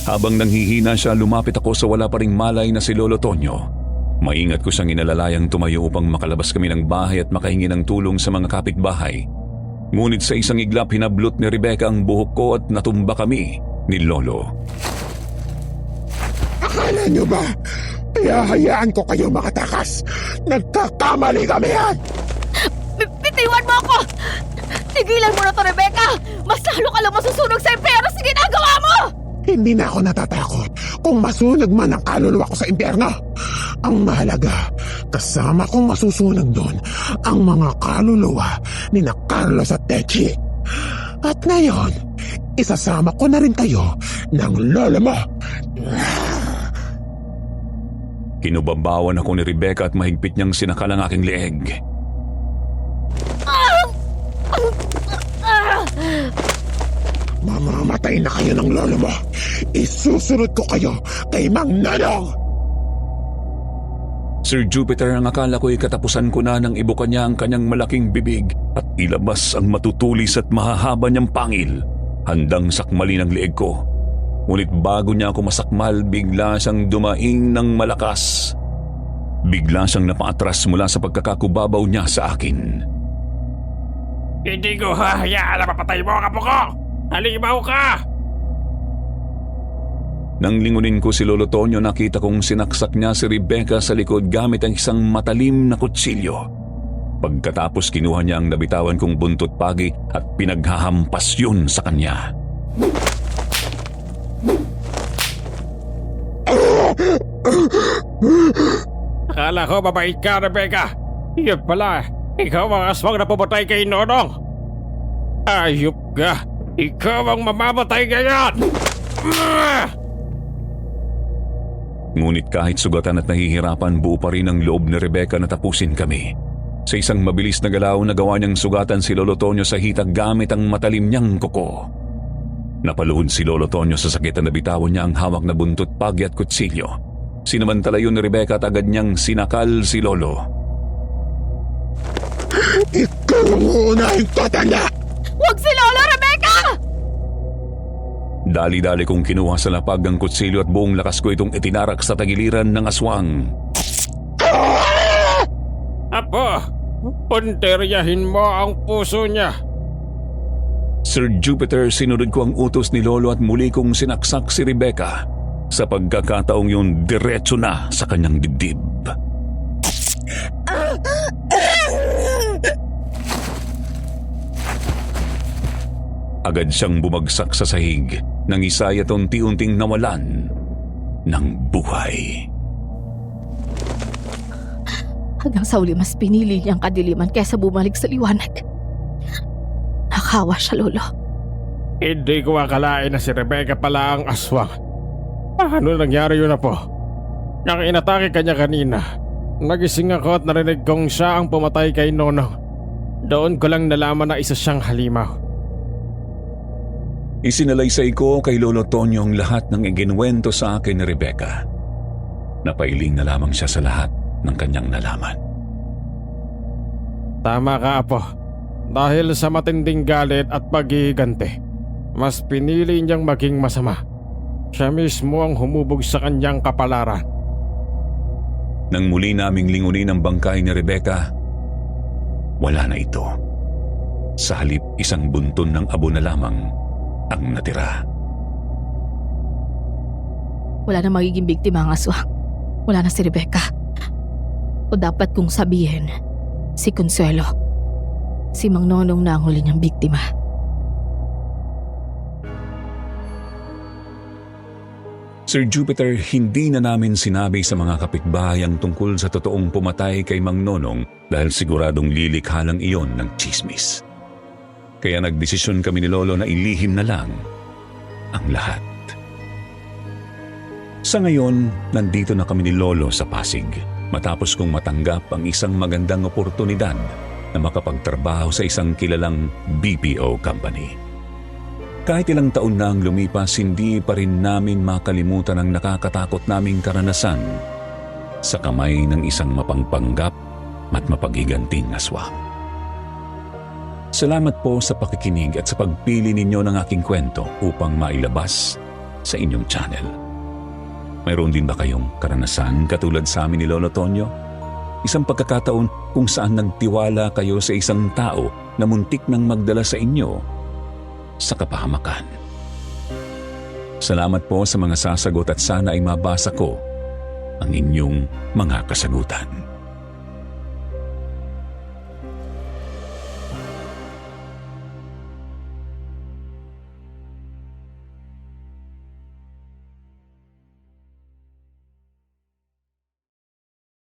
Habang nanghihina siya, lumapit ako sa wala pa ring malay na si Lolo Tonyo. Maingat ko siyang inalalayang tumayo upang makalabas kami ng bahay at makahingi ng tulong sa mga kapitbahay. Ngunit sa isang iglap, hinablot ni Rebecca ang buhok ko at natumba kami ni Lolo. Akala niyo ba kaya hayaan ko kayo makatakas? Nagkakamali kami yan! Bitiwan mo ako! Tigilan mo na to, Rebecca! Mas lalo ka lang masusunog sa impyerno sa ginagawa mo! Hindi na ako natatakot kung masunog man ang kaluluwa ko sa impyerno. Ang mahalaga, kasama kong masusunog doon ang mga kaluluwa ni na Carlos at Techi. At ngayon, isasama ko na rin kayo ng lolo mo. Kinubabawan ako ni Rebecca at mahigpit niyang sinakal ang aking leeg. Mamamatay na kayo ng lolo mo. Isusunod ko kayo kay Mang Nonong. Sir Jupiter, ang akala ko'y katapusan ko na nang ibuka niya ang kanyang malaking bibig at ilabas ang matutulis at mahahaba niyang pangil. Handang sakmalin ang leeg ko. Ngunit bago niya ako masakmal, bigla siyang dumaing ng malakas. Bigla siyang napaatras mula sa pagkakakubabaw niya sa akin. Hindi ko hahayaan na mapatay mo ang apo ko! Halimaw ka! Nang lingunin ko si Lolo Tonyo, nakita kong sinaksak niya si Rebecca sa likod gamit ang isang matalim na kutsilyo. Pagkatapos kinuha niya ang nabitawan kong buntot pagi at pinaghahampas yun sa kanya. Akala ko mabait ka, Rebecca. Yun pala, ikaw ang aswang na pumatay kay Nonong. Ayup ka! Ikaw ang mamamatay ngayon! Ngunit kahit sugatan at nahihirapan, buo pa rin ang loob ni Rebecca na tapusin kami. Sa isang mabilis na galaw, nagawa niyang sugatan si Lolo Tonyo sa hita gamit ang matalim niyang kuko. Napaluhod si Lolo Tonyo sa sakit na nabitawan niya ang hawak na buntot pagi at kutsilyo. Sinamantala yun ni Rebecca at agad niyang sinakal si Lolo. Ikaw ang uunahing tatanda! Huwag si Lolo, Rebecca! Dali-dali kong kinuha sa lapag ang kutsilyo at buong lakas ko itong itinarak sa tagiliran ng aswang. Apo, punteryahin mo ang puso niya. Sir Jupiter, sinunod ko ang utos ni Lolo at muli kong sinaksak si Rebecca. Sa pagkakataong yun, diretso na sa kanyang dibdib. Agad siyang bumagsak sa sahig nang isay at unti-unting nawalan ng buhay. Hanggang sa uli mas pinili niyang kadiliman kaysa bumalik sa liwanag. Nakawa siya, Lolo. Hindi ko akalain na si Rebecca pala ang aswang. Ano nangyari yun, Apo? Nang inatake kanya kanina, nagising ako at narinig kong siya ang pumatay kay Nonong. Doon ko lang nalaman na isa siyang halimaw. Isinalaysay ko kay Lolo Tonyo ang lahat ng iginwento sa akin ni Rebecca. Napailing na lamang siya sa lahat ng kanyang nalaman. Tama ka, Apo. Dahil sa matinding galit at paghihiganti, mas pinili niyang maging masama. Siya mismo ang humubog sa kanyang kapalaran. Nang muli naming lingunin ang bangkay ni Rebecca, wala na ito. Sa halip, isang bunton ng abo na lamang ang natira. Wala na magiging biktima ang aswang. Wala na si Rebecca. O dapat kong sabihin, si Consuelo. Si Mang Nonong na ang huli niyang biktima. Sir Jupiter, hindi na namin sinabi sa mga kapitbahay ang tungkol sa totoong pumatay kay Mang Nonong dahil siguradong lilikha lang iyon ng tsismis. Kaya nagdesisyon kami ni Lolo na ilihim na lang ang lahat. Sa ngayon, nandito na kami ni Lolo sa Pasig matapos kong matanggap ang isang magandang oportunidad na makapagtrabaho sa isang kilalang BPO company. Kahit ilang taon na ang lumipas, hindi pa rin namin makalimutan ang nakakatakot naming karanasan sa kamay ng isang mapangpanggap at mapaghiganting aswang. Salamat po sa pakikinig at sa pagpili ninyo ng aking kwento upang mailabas sa inyong channel. Mayroon din ba kayong karanasan katulad sa amin ni Lolo Tonyo? Isang pagkakataon kung saan nagtiwala kayo sa isang tao na muntik nang magdala sa inyo sa kapahamakan. Salamat po sa mga sasagot at sana ay mabasa ko ang inyong mga kasagutan.